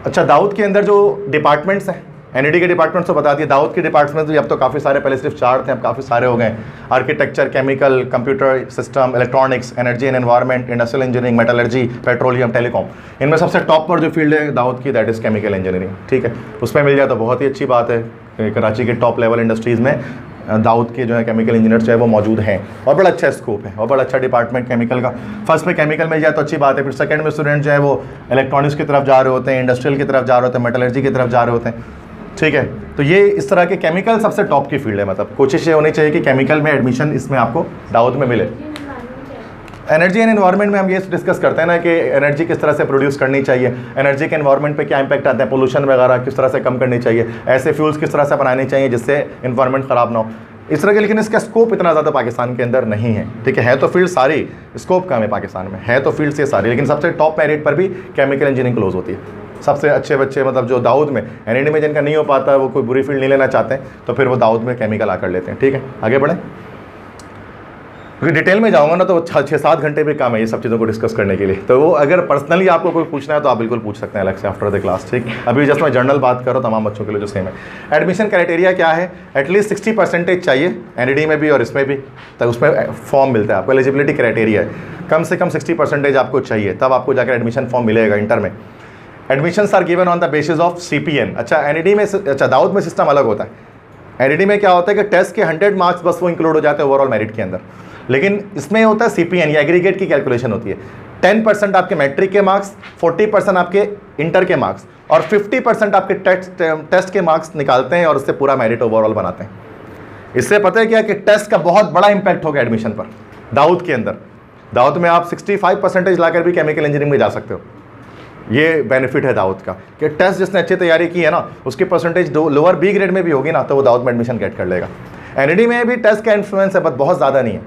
अच्छा, दाऊद के अंदर जो डिपार्टमेंट्स हैं, एनईडी के डिपार्टमेंट्स तो बता दिए, दाऊद के डिपार्टमेंट्स भी अब तो काफ़ी सारे, पहले सिर्फ 4 थे, अब काफ़ी सारे हो गए। Architecture, chemical, computer system, electronics, energy and environment, industrial engineering, metallurgy, petroleum, telecom. इनमें सबसे टॉप पर जो फील्ड है दाऊद की, दैट इज़ केमिकल इंजीनियरिंग। ठीक है, उसमें मिल जाए तो बहुत ही अच्छी बात है। कराची के टॉप लेवल इंडस्ट्रीज़ में दाऊद के जो है केमिकल इंजीनियर जो है वो मौजूद हैं, और बड़ा अच्छा स्कोप है और बड़ा अच्छा डिपार्टमेंट केमिकल का। फर्स्ट में केमिकल मिल जाए तो अच्छी बात है, फिर सेकंड में स्टूडेंट जो है वो इलेक्ट्रॉनिक्स की तरफ जा रहे होते हैं, इंडस्ट्रियल की तरफ जा रहे होते हैं, मेटलर्जी की तरफ जा रहे होते हैं। ठीक है, तो ये इस तरह के केमिकल सबसे टॉप की फील्ड है। मतलब कोशिश ये होनी चाहिए कि केमिकल में एडमिशन इसमें आपको दाऊद में मिले। एनर्जी एंड एनवायरनमेंट में हम ये डिस्कस करते हैं ना कि एनर्जी किस तरह से प्रोड्यूस करनी चाहिए, एनर्जी के एनवायरनमेंट पे क्या इंपैक्ट आता है, पोल्यूशन वगैरह किस तरह से कम करनी चाहिए, ऐसे फ्यूल्स किस तरह से बनाने चाहिए जिससे एनवायरनमेंट ख़राब ना हो, इस तरह के। लेकिन इसका स्कोप इतना ज़्यादा पाकिस्तान के अंदर नहीं है। ठीक है तो फील्ड सारी, स्कोप कम है पाकिस्तान में, है तो फील्ड से सारी, लेकिन सबसे टॉप मेरिट पर भी केमिकल इंजीनियरिंग क्लोज होती है। सबसे अच्छे बच्चे मतलब जो दाऊद में, एनईडी में जिनका नहीं हो पाता, वो कोई बुरी फील्ड नहीं लेना चाहते हैं, तो फिर वो दाऊद में केमिकल आकर लेते हैं। ठीक है, आगे बढ़ें, क्योंकि डिटेल में जाऊंगा ना तो 6-7 घंटे भी काम है ये सब चीज़ों को डिस्कस करने के लिए। तो वो अगर पर्सनली आपको कोई पूछना है तो आप बिल्कुल पूछ सकते हैं अलग से आफ्टर द क्लास। ठीक, अभी जस्ट मैं जनरल बात कर रहा हूँ तमाम बच्चों के लिए जो सेम है। एडमिशन क्राइटेरिया क्या है, एटलीस्ट 60% चाहिए एनईडी में भी और इसमें भी, तो उसमें फॉर्म मिलता है आपको। एलिजिबिलिटी क्राइटेरिया है कम से कम 60% आपको चाहिए, तब आपको जाकर एडमिशन फॉर्म मिलेगा इंटर में। Admissions are given on the basis of CPN। अच्छा, एनईडी में, अच्छा दाऊद में सिस्टम अलग होता है। एनईडी में क्या होता है कि टेस्ट के 100 मार्क्स बस वो इंक्लूड हो जाते हैं ओवरऑल मेरिट के अंदर, लेकिन इसमें होता है CPN या एग्रीगेट की कैलकुलेशन होती है। 10% आपके मैट्रिक के मार्क्स, 40% आपके इंटर के मार्क्स और 50% आपके टेस्ट के मार्क्स निकालते हैं और उससे पूरा मेरिट ओवरऑल बनाते हैं। इससे पता है क्या कि टेस्ट का बहुत बड़ा इंपैक्ट होगा एडमिशन पर। दाऊद के अंदर, दाऊद में आप 65% लाकर भी केमिकल इंजीनियरिंग में जा सकते हो। ये बेनिफिट है दाऊद का कि टेस्ट जिसने अच्छी तैयारी की है ना, उसकी परसेंटेज लोअर B ग्रेड में भी होगी ना, तो वो दाऊद में एडमिशन गेट कर लेगा। एनईडी में भी टेस्ट का इन्फ्लुएंस है, बट बहुत ज़्यादा नहीं है,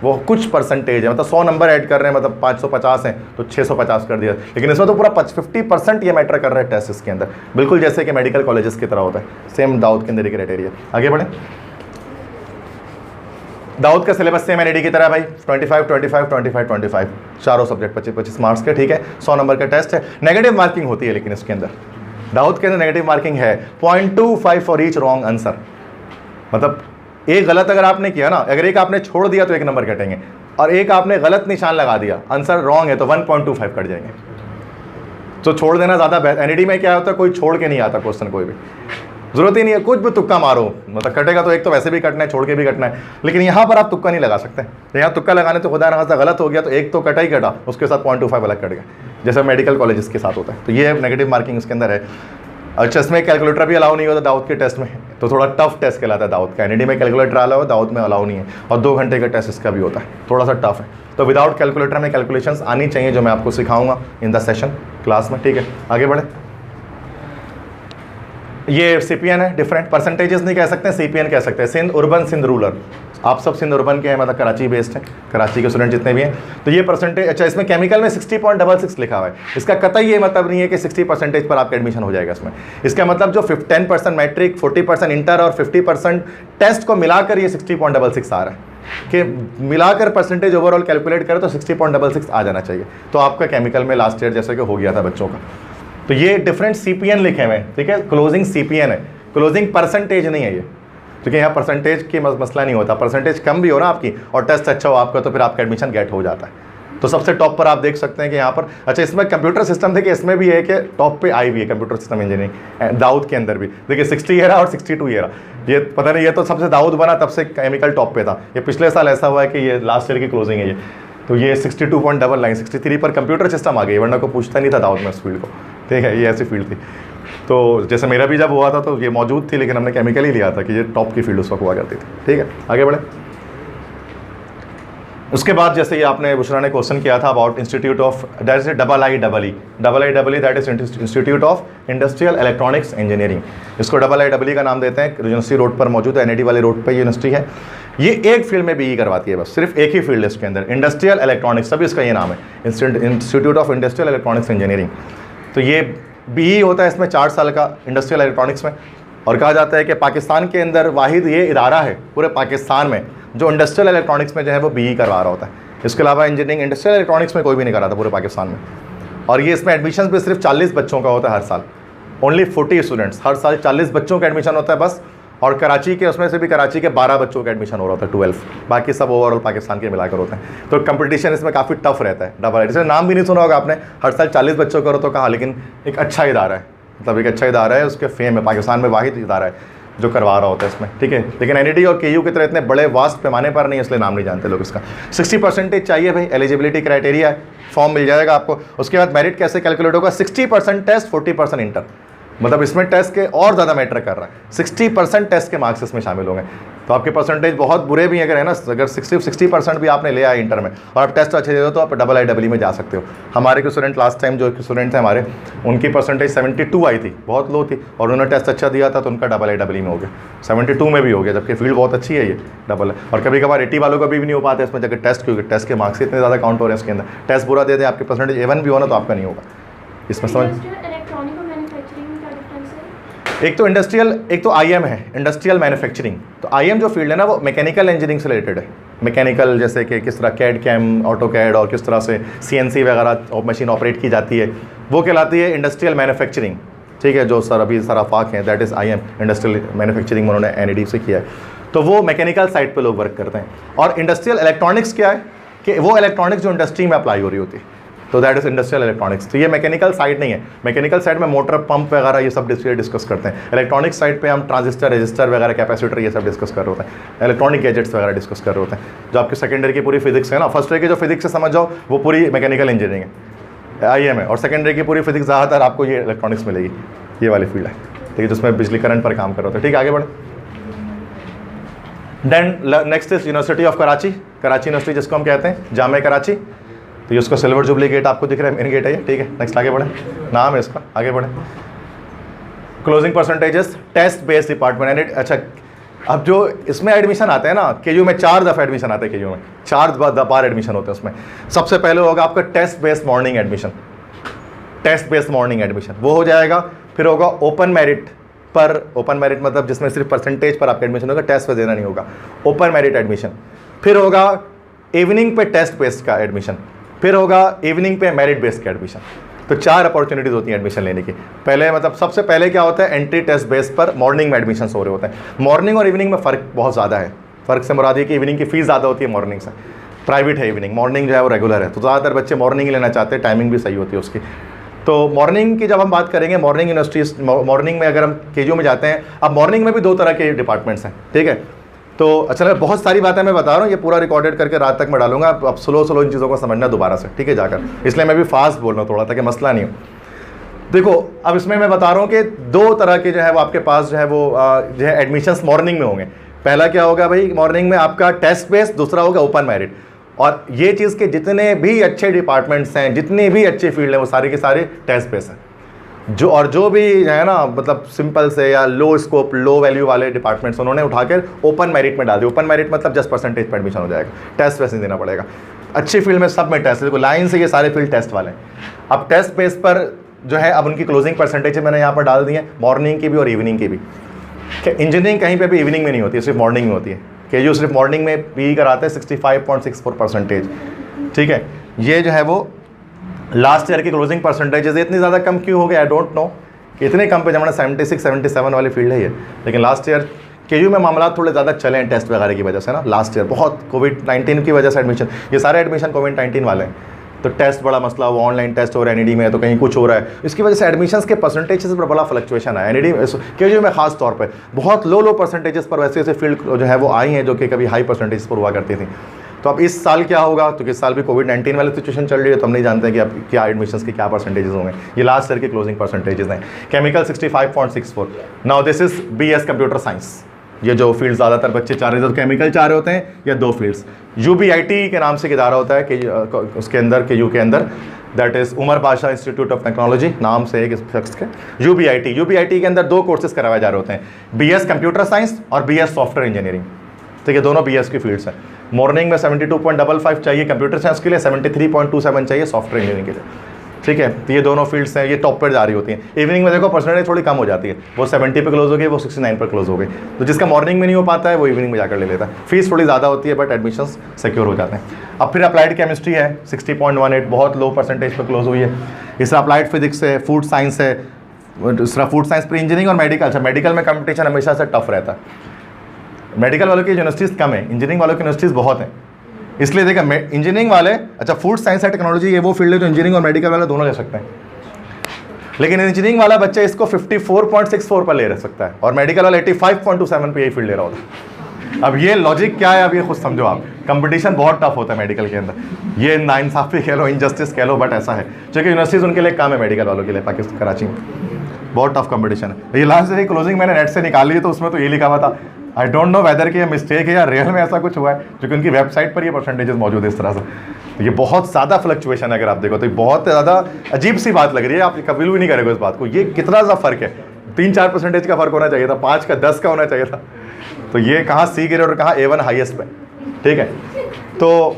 वो कुछ परसेंटेज है। मतलब 100 नंबर ऐड कर रहे हैं, मतलब 550 हैं तो 650 कर दिया, लेकिन इसमें तो पूरा 50% ये मैटर कर रहा है टेस्ट इसके अंदर, बिल्कुल जैसे कि मेडिकल कॉलेजेस की तरह होता है। सेम दाऊद के अंदर क्राइटेरिया। आगे बढ़े, दाऊद का सिलेबस सेम एनईडी की तरह भाई, 25 25 25 25 चारों सब्जेक्ट 25 मार्क्स के। ठीक है, 100 नंबर का टेस्ट है, नेगेटिव मार्किंग होती है, लेकिन इसके अंदर दाऊद के अंदर नेगेटिव मार्किंग है 0.25 फॉर ईच रॉन्ग आंसर। मतलब एक गलत अगर आपने किया ना, अगर एक आपने छोड़ दिया तो 1 नंबर कटेंगे, और एक आपने गलत निशान लगा दिया, आंसर रॉन्ग है तो 1.25 कट जाएंगे। तो छोड़ देना ज़्यादा बेहतर। एनईडी में क्या होता है, कोई छोड़ के नहीं आता क्वेश्चन, कोई भी जरूरत ही नहीं है, कुछ भी तुक्का मारो, मतलब कटेगा तो एक तो वैसे भी कटना है, छोड़ के भी कटना है, लेकिन यहाँ पर आप तुक्का नहीं लगा सकते। यहाँ तुक्का लगाने तो खुदा ना गलत हो गया तो एक तो कटा ही कटा, उसके साथ 0.25 अलग कट गया, जैसे मेडिकल कॉलेजेस के साथ होता है। तो ये नेगेटिव मार्किंग इसके अंदर है। अच्छा, इसमें कैलकुलेटर भी अलाउ नहीं होता दाऊद के टेस्ट में, तो थोड़ा टफ टेस्ट कहलाता है दाऊद का। एनईडी में कैलकुलेटर अलाउ है, दाऊद में अलाउ नहीं है, और 2 घंटे का टेस्ट इसका भी होता है, थोड़ा सा टफ है। तो विदाउट कैलकुलेटर में कैलकुलेशंस आनी चाहिए, जो मैं आपको सिखाऊंगा इन द सेशन क्लास में। ठीक है, आगे बढ़े। ये CPN है, डिफरेंट परसेंटेजेस नहीं कह सकते, CPN कह सकते हैं। सिंध अर्बन, सिंध रूरल, आप सब सिंध अर्बन के हैं, मतलब कराची बेस्ड है, कराची के स्टूडेंट जितने भी हैं, तो ये परसेंटेज। अच्छा, इसमें केमिकल में 60.66 लिखा हुआ है, इसका कतई ये मतलब नहीं है कि 60% पर आपका एडमिशन हो जाएगा इसमें। इसका मतलब जो 10% मैट्रिक, 40% इंटर और 50% टेस्ट को मिलाकर ये 60.66 आ रहा है, कि मिलाकर परसेंटेज ओवरऑल कैलकुलेट करें तो 60.66 आ जाना चाहिए। तो आपका केमिकल में लास्ट ईयर जैसे कि हो गया था बच्चों का। तो ये डिफरेंट CPN लिखे हुए हैं, ठीक है, क्लोजिंग CPN है, क्लोजिंग परसेंटेज नहीं है ये, क्योंकि यहाँ परसेंटेज की मसला नहीं होता। परसेंटेज कम भी हो ना आपकी और टेस्ट अच्छा हो आपका, तो फिर आपका एडमिशन गेट हो जाता है। तो सबसे टॉप पर आप देख सकते हैं कि यहाँ पर, अच्छा इसमें कंप्यूटर सिस्टम देखिए, इसमें भी है कि टॉप पे आई हुई है कंप्यूटर सिस्टम इंजीनियरिंग दाऊद के अंदर भी। देखिए 60 ईयर और 62 ईयर, ये पता नहीं, ये तो सबसे दाऊद बना तब से केमिकल टॉप पे था। ये पिछले साल ऐसा हुआ है कि ये लास्ट ईयर की क्लोजिंग है ये, तो ये 62.99 63 पर कंप्यूटर सिस्टम आ गई, वरना को पूछता नहीं था दाऊद में इस फील्ड को। ठीक है, ये ऐसी फील्ड थी। तो जैसे मेरा भी जब हुआ था तो ये मौजूद थी, लेकिन हमने केमिकल ही लिया था कि ये टॉप की फील्ड उस वक्त हुआ करती थी। ठीक है, आगे बढ़े। उसके बाद जैसे ये आपने बुशरा ने क्वेश्चन किया था about institute of, that is IIEE, that is institute of industrial electronics engineering. इसको IIEE का नाम देते हैं, यूनिवर्सिटी रोड पर मौजूद है, NIT वाले रोड पर यूनिवर्सिटी है। ये एक फील्ड में BE करवाती है, बस सिर्फ एक ही फील्ड है इसके अंदर, इंडस्ट्रियल इलेक्ट्रॉनिक्स, सभी इसका ये नाम है, institute of industrial electronics engineering. तो ये BE होता है इसमें 4 साल का इंडस्ट्रियल इलेक्ट्रॉनिक्स में, और कहा जाता है कि पाकिस्तान के अंदर वाहिद ये इदारा है पूरे पाकिस्तान में जो इंडस्ट्रियल इलेक्ट्रॉनिक्स में जो है वो BE करवा रहा होता है। इसके अलावा इंजीनियरिंग इंडस्ट्रियल इलेक्ट्रॉनिक्स में कोई भी नहीं कराता पूरे पाकिस्तान में। और ये इसमें एडमिशन भी सिर्फ 40 बच्चों का होता है हर साल, ओनली 40 स्टूडेंट्स, हर साल 40 बच्चों का एडमिशन होता है बस। और कराची के, उसमें से भी कराची के 12 बच्चों का एडमिशन हो रहा होता है 12, बाकी सब ओवरऑल पाकिस्तान के मिलाकर होते हैं। तो कंपटीशन इसमें काफ़ी टफ रहता है। डबल जैसे नाम भी नहीं सुना होगा आपने, हर साल 40 बच्चों का हो तो कहा, लेकिन एक अच्छा इदारा है, मतलब एक अच्छा इदारा है, उसके फेम है, पाकिस्तान में वाहिद इदारा है जो करवा रहा होता है इसमें, ठीक है। लेकिन एनईडी और केयू की तरह इतने बड़े वास्ट पैमाने पर नहीं, इसलिए नाम नहीं जानते लोग इसका। 60% चाहिए भाई, एलिजिबिलिटी क्राइटेरिया है, फॉर्म मिल जाएगा आपको। उसके बाद मेरिट कैसे कैलकुलेट होगा, 60% टेस्ट 40% इंटर, मतलब इसमें टेस्ट के और ज़्यादा मैटर कर रहा है। 60% टेस्ट के मार्क्स इसमें शामिल होंगे, तो आपके परसेंटेज बहुत बुरे भी अगर है ना, अगर 60% भी आपने लिया है इंटर में और आप टेस्ट अच्छे दे दो तो आप IIE में जा सकते हो। हमारे के स्टूडेंट लास्ट टाइम जो स्टूडेंट थे हमारे, उनकी परसेंटेज 72 आई थी, बहुत लो थी, और उन्होंने टेस्ट अच्छा दिया था तो उनका IIE में हो गया, 72 में भी हो गया, जबकि फील्ड बहुत अच्छी है ये डबल। और कभी कभार 80 वालों का भी नहीं हो पाता इसमें जगह टेस्ट, क्योंकि टेस्ट के मार्क्स इतने ज़्यादा काउंट हो रहे हैं इसके अंदर। टेस्ट बुरा दे दें, आपकी परसेंटेज A1 भी हो ना तो आपका नहीं होगा इसमें, समझ। एक तो इंडस्ट्रियल, एक तो IM है, इंडस्ट्रियल मैन्युफैक्चरिंग। तो IM जो फील्ड है ना वो मैकेनिकल इंजीनियरिंग से रिलेटेड है। मैकेनिकल जैसे कि किस तरह कैड कैम, ऑटो कैड और किस तरह से CNC वगैरह मशीन ऑपरेट की जाती है, वो कहलाती है इंडस्ट्रियल मैन्युफैक्चरिंग, ठीक है। जो सर अभी सारा फाक है, that is IM, industrial manufacturing उन्होंने NED से किया है। तो वो मैकेनिकल साइड पर लोग वर्क करते हैं। और इंडस्ट्रियल इलेक्ट्रॉनिक्स क्या है कि वो इलेक्ट्रॉनिक्स जो इंडस्ट्री में अप्लाई हो रही होती है, तो दैट इज इंडस्ट्रियल इलेक्ट्रॉनिक्स। तो ये मैकेनिकल साइड नहीं है। मैकेनिकल साइड में मोटर, पंप वगैरह ये सब डिस्कस करते हैं। इलेक्ट्रॉनिक साइड पे हम ट्रांजिस्टर, रजिस्टर वगैरह, कैपेसिटर ये सब डिस्कस कर रहे होते हैं। इलेक्ट्रॉनिक गैजेट्स वगैरह डिस्कस कर रहे होते हैं। जो आपकी सेकेंड ईयर की पूरी फिजिक्स है ना, फर्स्ट ईयर की जो फिजिक्स से समझ जाओ वो पूरी मैकेनिकल इंजीनियरिंग है, IM है। और सेकेंड ईयर की पूरी फिजिक्स ज़्यादातर आपको ये इलेक्ट्रॉनिक्स मिलेगी, ये वाली फील्ड है, ठीक है, जिसमें बिजली करंट पर काम कर रहे होते हैं। ठीक है, आगे बढ़े। Then next is university of Karachi, Karachi university जिसको हम कहते हैं, जामे कराची। तो ये उसका सिल्वर जुबली गेट आपको दिख रहा है, मेन गेट है ये, ठीक है। नेक्स्ट आगे बढ़े, नाम है इसका, आगे बढ़े। Closing percentages, test based department. अच्छा, अब जो इसमें एडमिशन आते हैं ना, केयू में 4 दफ़ा एडमिशन आता है, केयू में 4 बार एडमिशन होते हैं उसमें। सबसे पहले होगा आपका test based morning admission, test based morning admission वो हो जाएगा। फिर होगा ओपन मेरिट पर, ओपन मेरिट मतलब जिसमें सिर्फ परसेंटेज पर आपका एडमिशन होगा, टेस्ट पर देना नहीं होगा, ओपन मेरिट एडमिशन। फिर होगा इवनिंग पे टेस्ट बेस्ड का एडमिशन, फिर होगा इवनिंग पे मेरिट बेस्ड का एडमिशन। तो 4 अपॉर्चुनिटीज़ होती हैं एडमिशन लेने की। पहले मतलब सबसे पहले क्या होता है, एंट्री टेस्ट बेस पर मॉर्निंग में एडमिशन हो रहे होते हैं। मॉर्निंग और इवनिंग में फ़र्क बहुत ज़्यादा है। फ़र्क से मुराद ये कि इवनिंग की फ़ीस ज़्यादा होती है मॉर्निंग से, प्राइवेट है इवनिंग, मॉर्निंग जो है वो रेगुलर है। तो ज़्यादातर बच्चे मॉर्निंग ही लेना चाहते हैं, टाइमिंग भी सही होती है उसकी। तो मॉर्निंग की जब हम बात करेंगे, मॉर्निंग यूनिवर्सिटीज़, मॉर्निंग में अगर हम केयू में जाते हैं, अब मॉर्निंग में भी 2 तरह के डिपार्टमेंट्स हैं, ठीक है। तो अच्छा, बहुत सारी बातें मैं बता रहा हूँ, ये पूरा रिकॉर्डेड करके रात तक मैं डालूंगा, अब स्लो इन चीज़ों को समझना दोबारा से, ठीक है, जाकर। इसलिए मैं भी फास्ट बोल रहा हूँ थोड़ा, ताकि मसला नहीं हो। देखो, अब इसमें मैं बता रहा हूँ कि 2 तरह के जो है वो आपके पास जो है वो जो है एडमिशन्स मॉर्निंग में होंगे। पहला क्या होगा भाई, मॉर्निंग में आपका टेस्ट बेस्ड, दूसरा होगा ओपन मेरिट। और ये चीज़ के जितने भी अच्छे डिपार्टमेंट्स हैं, जितने भी अच्छे फील्ड हैं, वो सारे के सारे टेस्ट बेस्ड हैं। जो भी है ना, मतलब सिंपल से या लो स्कोप, लो वैल्यू वाले डिपार्टमेंट्स उन्होंने उठाकर ओपन मेरिट में डाल दिया। ओपन मेरिट मतलब जस्ट परसेंटेज पर एडमिशन हो जाएगा, टेस्ट वैसे नहीं देना पड़ेगा। अच्छी फील्ड में सब में टेस्ट, देखो लाइन से ये सारे फील्ड टेस्ट वाले हैं। अब टेस्ट बेस पर जो है, अब उनकी क्लोजिंग परसेंटेज मैंने यहाँ पर डाल दी है, मॉर्निंग की भी और इवनिंग की भी। इंजीनियरिंग कहीं पर भी इवनिंग में नहीं होती है, सिर्फ मॉर्निंग में होती है। केयू सिर्फ मॉर्निंग में भी कराते हैं, 65.64%, ठीक है। ये जो है वो लास्ट ईयर की क्लोजिंग परसेंटेजेस इतनी ज़्यादा कम क्यों हो गए, आई डोंट नो कि इतने कम पे, जमाना 76-77 वाली फील्ड है ये। लेकिन लास्ट ईयर केयू में मामला थोड़े ज़्यादा चले हैं टेस्ट वगैरह की वजह से ना, लास्ट ईयर बहुत कोविड-19 की वजह से एडमिशन, ये सारे एडमिशन कोविड-19 वाले हैं। तो टेस्ट बड़ा मसला, वो ऑनलाइन टेस्ट हो रहा है NED में, तो कहीं कुछ हो रहा है, इसकी वजह से एडमिशन्स के परसेंटेजेस पर बड़ा फ्लक्चुएशन है। NED केयू में खास तौर पर बहुत लो परसेंटेजेस पर वैसे ऐसे फील्ड जो है वो आई हैं जो कि कभी हाई परसेंटेज पर हुआ करती थी। तो अब इस साल क्या होगा, तो इस साल भी कोविड-19 वाली सिचुएशन चल रही है, तो हम नहीं जानते हैं कि अब क्या एडमिशन्स के क्या परसेंटेजेस होंगे। ये लास्ट ईयर के क्लोजिंग परसेंटेजेस हैं। Chemical 65.64। Now this is BS computer science. ये जो फील्ड ज़्यादातर बच्चे चाह रहे थे, तो केमिकल चाह रहे होते हैं, या 2 फील्ड्स। UBIT के नाम से एक इदारा होता है कि उसके अंदर, केयू के अंदर, दैट इज़ उमर बादशाह इंस्टीट्यूट ऑफ टेक्नोलॉजी, नाम से एक शख्स के। UBIT के अंदर 2 कोर्सेज करवाए जा रहे होते हैं, BS कंप्यूटर साइंस और BS सॉफ्टवेयर इंजीनियरिंग, ठीक है। दोनों BS की फील्ड्स हैं। मॉर्निंग में 72.55 चाहिए कंप्यूटर साइंस के लिए, 73.27 चाहिए सॉफ्टवेयर इंजीनियरिंग के लिए, ठीक है। तो ये दोनों फील्ड्स हैं, ये टॉप पर जा रही होती हैं। इवनिंग में देखो परसेंटेज थोड़ी कम हो जाती है, वो 70 पे क्लोज हो गई, वो 69 पर क्लोज हो गई। तो जिसका मॉर्निंग में नहीं हो पाता है वो इवनिंग में जाकर ले लेता है। फीस थोड़ी ज़्यादा होती है, बट एडमिशन्स सिक्योर हो जाते हैं। अब फिर अप्लाइड केमिस्ट्री है, 60.18, बहुत लो परसेंटेज पर क्लोज हुई है। इससे अप्लाइड फिजिक्स है, फूड साइंस है, दूसरा फूड साइंस प्री इंजीनियरिंग और मेडिकल। अच्छा, मेडिकल में कंपटीशन हमेशा से टफ रहता है। मेडिकल वालों की यूनिवर्सिटीज़ कम है, इंजीनियरिंग वालों की यूनिवर्सिटीज़ बहुत हैं। इसलिए देखा इंजीनियरिंग वाले, अच्छा फूड साइंस एंड टेक्नोलॉजी ये वो फील्ड है जो इंजीनियरिंग और मेडिकल वाले दोनों ले सकते हैं, लेकिन इंजीनियरिंग वाला बच्चा इसको 54.64 पर ले रह सकता है और मेडिकल वाला 85.27 पे यही फील्ड ले रहा होता है। अब ये लॉजिक क्या है, अब ये खुद समझो आप। कंपटीशन बहुत टफ होता है मेडिकल के अंदर, ये नाइंसाफी कह लो, इनजस्टिस कह लो, बट ऐसा है क्योंकि यूनिवर्सिटीज़ उनके लिए काम है, मेडिकल वालों के लिए पाकिस्तान कराची में बहुत टफ कंपटीशन है। ये लास्ट से क्लोजिंग मैंने नेट से निकाली है तो उसमें तो ये लिखा हुआ था, आई डोंट नो वेदर कि ये मिस्टेक है या रियल में ऐसा कुछ हुआ है, क्योंकि उनकी वेबसाइट पर ये परसेंटेजेस मौजूद है इस तरह से। तो ये बहुत ज़्यादा फ्लक्चुएशन है, अगर आप देखो तो बहुत ज़्यादा अजीब सी बात लग रही है, आप कभी भी नहीं करेंगे इस बात को। ये कितना ज़्यादा फ़र्क है, 3-4% का फ़र्क होना चाहिए था, 5 का 10 का होना चाहिए था। तो ये कहाँ सी ग्रेड और कहाँ A1 हाईएस्ट पे, ठीक है। तो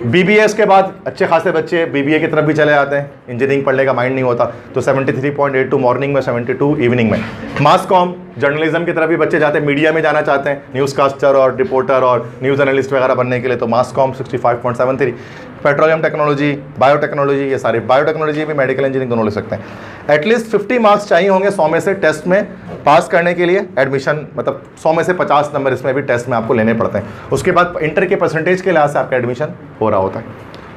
BBA के बाद अच्छे खासे बच्चे BBA की तरफ भी चले जाते हैं, इंजीनियरिंग पढ़ने का माइंड नहीं होता, तो 73.82 मॉर्निंग में, 72 इवनिंग में। मास कॉम जर्नलिज्म की तरफ भी बच्चे जाते हैं, मीडिया में जाना चाहते हैं, न्यूज़ कास्टर और रिपोर्टर और न्यूज़ एनालिस्ट वगैरह बनने के लिए, तो मास कॉम 65.73। पेट्रोलियम टेक्नोलॉजी, बायोटेक्नोलॉजी, ये सारे बायोटेक्नोलॉजी भी मेडिकल इंजीनियरिंग दोनों ले सकते हैं। एटलीस्ट 50 मार्क्स चाहिए होंगे 100 में से टेस्ट में पास करने के लिए एडमिशन, मतलब 100 में से 50 नंबर इसमें भी टेस्ट में आपको लेने पड़ते हैं। उसके बाद इंटर के परसेंटेज के लिहाज से आपका एडमिशन हो रहा होता है।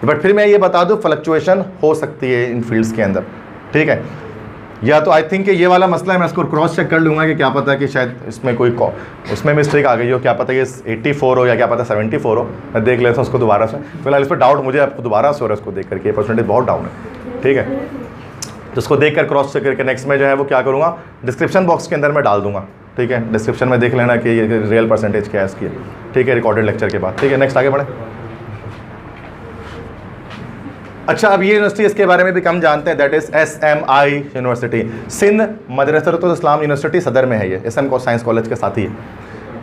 बट फिर मैं ये बता दूं, फ्लक्चुएशन हो सकती है इन फील्ड्स के अंदर, ठीक है। या तो आई थिंक ये वाला मसला है, मैं इसको क्रॉस चेक कर लूँगा कि क्या पता कि शायद इसमें कोई उसमें मिस्टेक आ गई हो, क्या पता ये 84 हो या क्या पता 74 हो। मैं देख लेता हूँ उसको दोबारा से, फिलहाल इस पर डाउट मुझे आपको दोबारा से हो रहा है, उसको देख करके परसेंटेज बहुत डाउन है, ठीक है। तो उसको देख कर क्रॉस चेक करके नेक्स्ट में जो है वो क्या करूँगा, डिस्क्रिप्शन बॉक्स के अंदर मैं डाल दूँगा, ठीक है। डिस्क्रिप्शन में देख लेना कि ये रियल परसेंटेज क्या है इसकी, ठीक है, रिकॉर्डेड लेक्चर के बाद, ठीक है। नेक्स्ट आगे बढ़े। अच्छा, अब ये यूनिवर्सिटी इसके बारे में भी कम जानते हैं, that is SMI university, Sindh Madrasatul Islam university Saddar में है ये, SM साइंस कॉलेज के साथ ही है।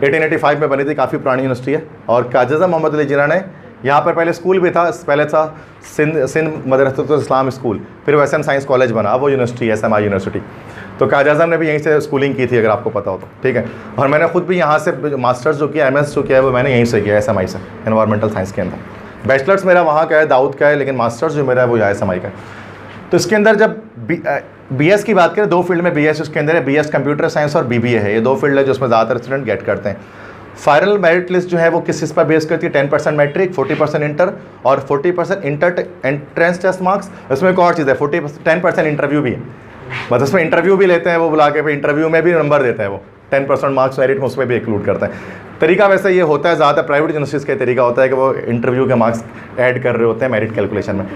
1885 में बनी थी, काफ़ी पुरानी यूनिवर्सिटी है। और काजज़ा मोहम्मद अली जिन्ना ने यहाँ पर पहले स्कूल भी था, पहले था सिंध मदरसतुल इस्लाम स्कूल, फिर SM साइंस कॉलेज बना, अब वो यूनिवर्सिटी SMI यूनिवर्सिटी। तो काजज़ा ने भी यहीं से स्कूलिंग की थी, अगर आपको पता हो तो, ठीक है। और मैंने खुद भी यहाँ से मास्टर्स जो किया, MS जो किया है वो मैंने यहीं से किया, SMI से, एनवायरमेंटल साइंस के अंदर। बैचलर्स मेरा वहाँ का है, दाऊद का है, लेकिन मास्टर्स जो मेरा है वो यहाँ SMI का है। तो इसके अंदर जब BS की बात करें, 2 फील्ड में BS उसके अंदर है, BS कंप्यूटर साइंस और BBA है, ये 2 फील्ड है जो उसमें ज़्यादातर स्टूडेंट गेट करते हैं। फाइनल मेरिट लिस्ट जो है वो किस चीज़ पर बेस करती है, 10% मैट्रिक, 40% इंटर और 40% एंट्रेंस टेस्ट मार्क्स। इसमें एक और चीज़ है, 10% इंटरव्यू भी है, मतलब उसमें इंटरव्यू भी लेते हैं वो बुला के, फिर इंटरव्यू में भी नंबर देते हैं वो, 10% मार्क्स मेरिट में उसमें भी इंक्लूड करता है। तरीका वैसे ये होता है, ज़्यादा प्राइवेट यूनिवर्सिटीज़ का तरीका होता है कि वो इंटरव्यू के मार्क्स ऐड कर रहे होते हैं मेरिट कैलकुलेशन में।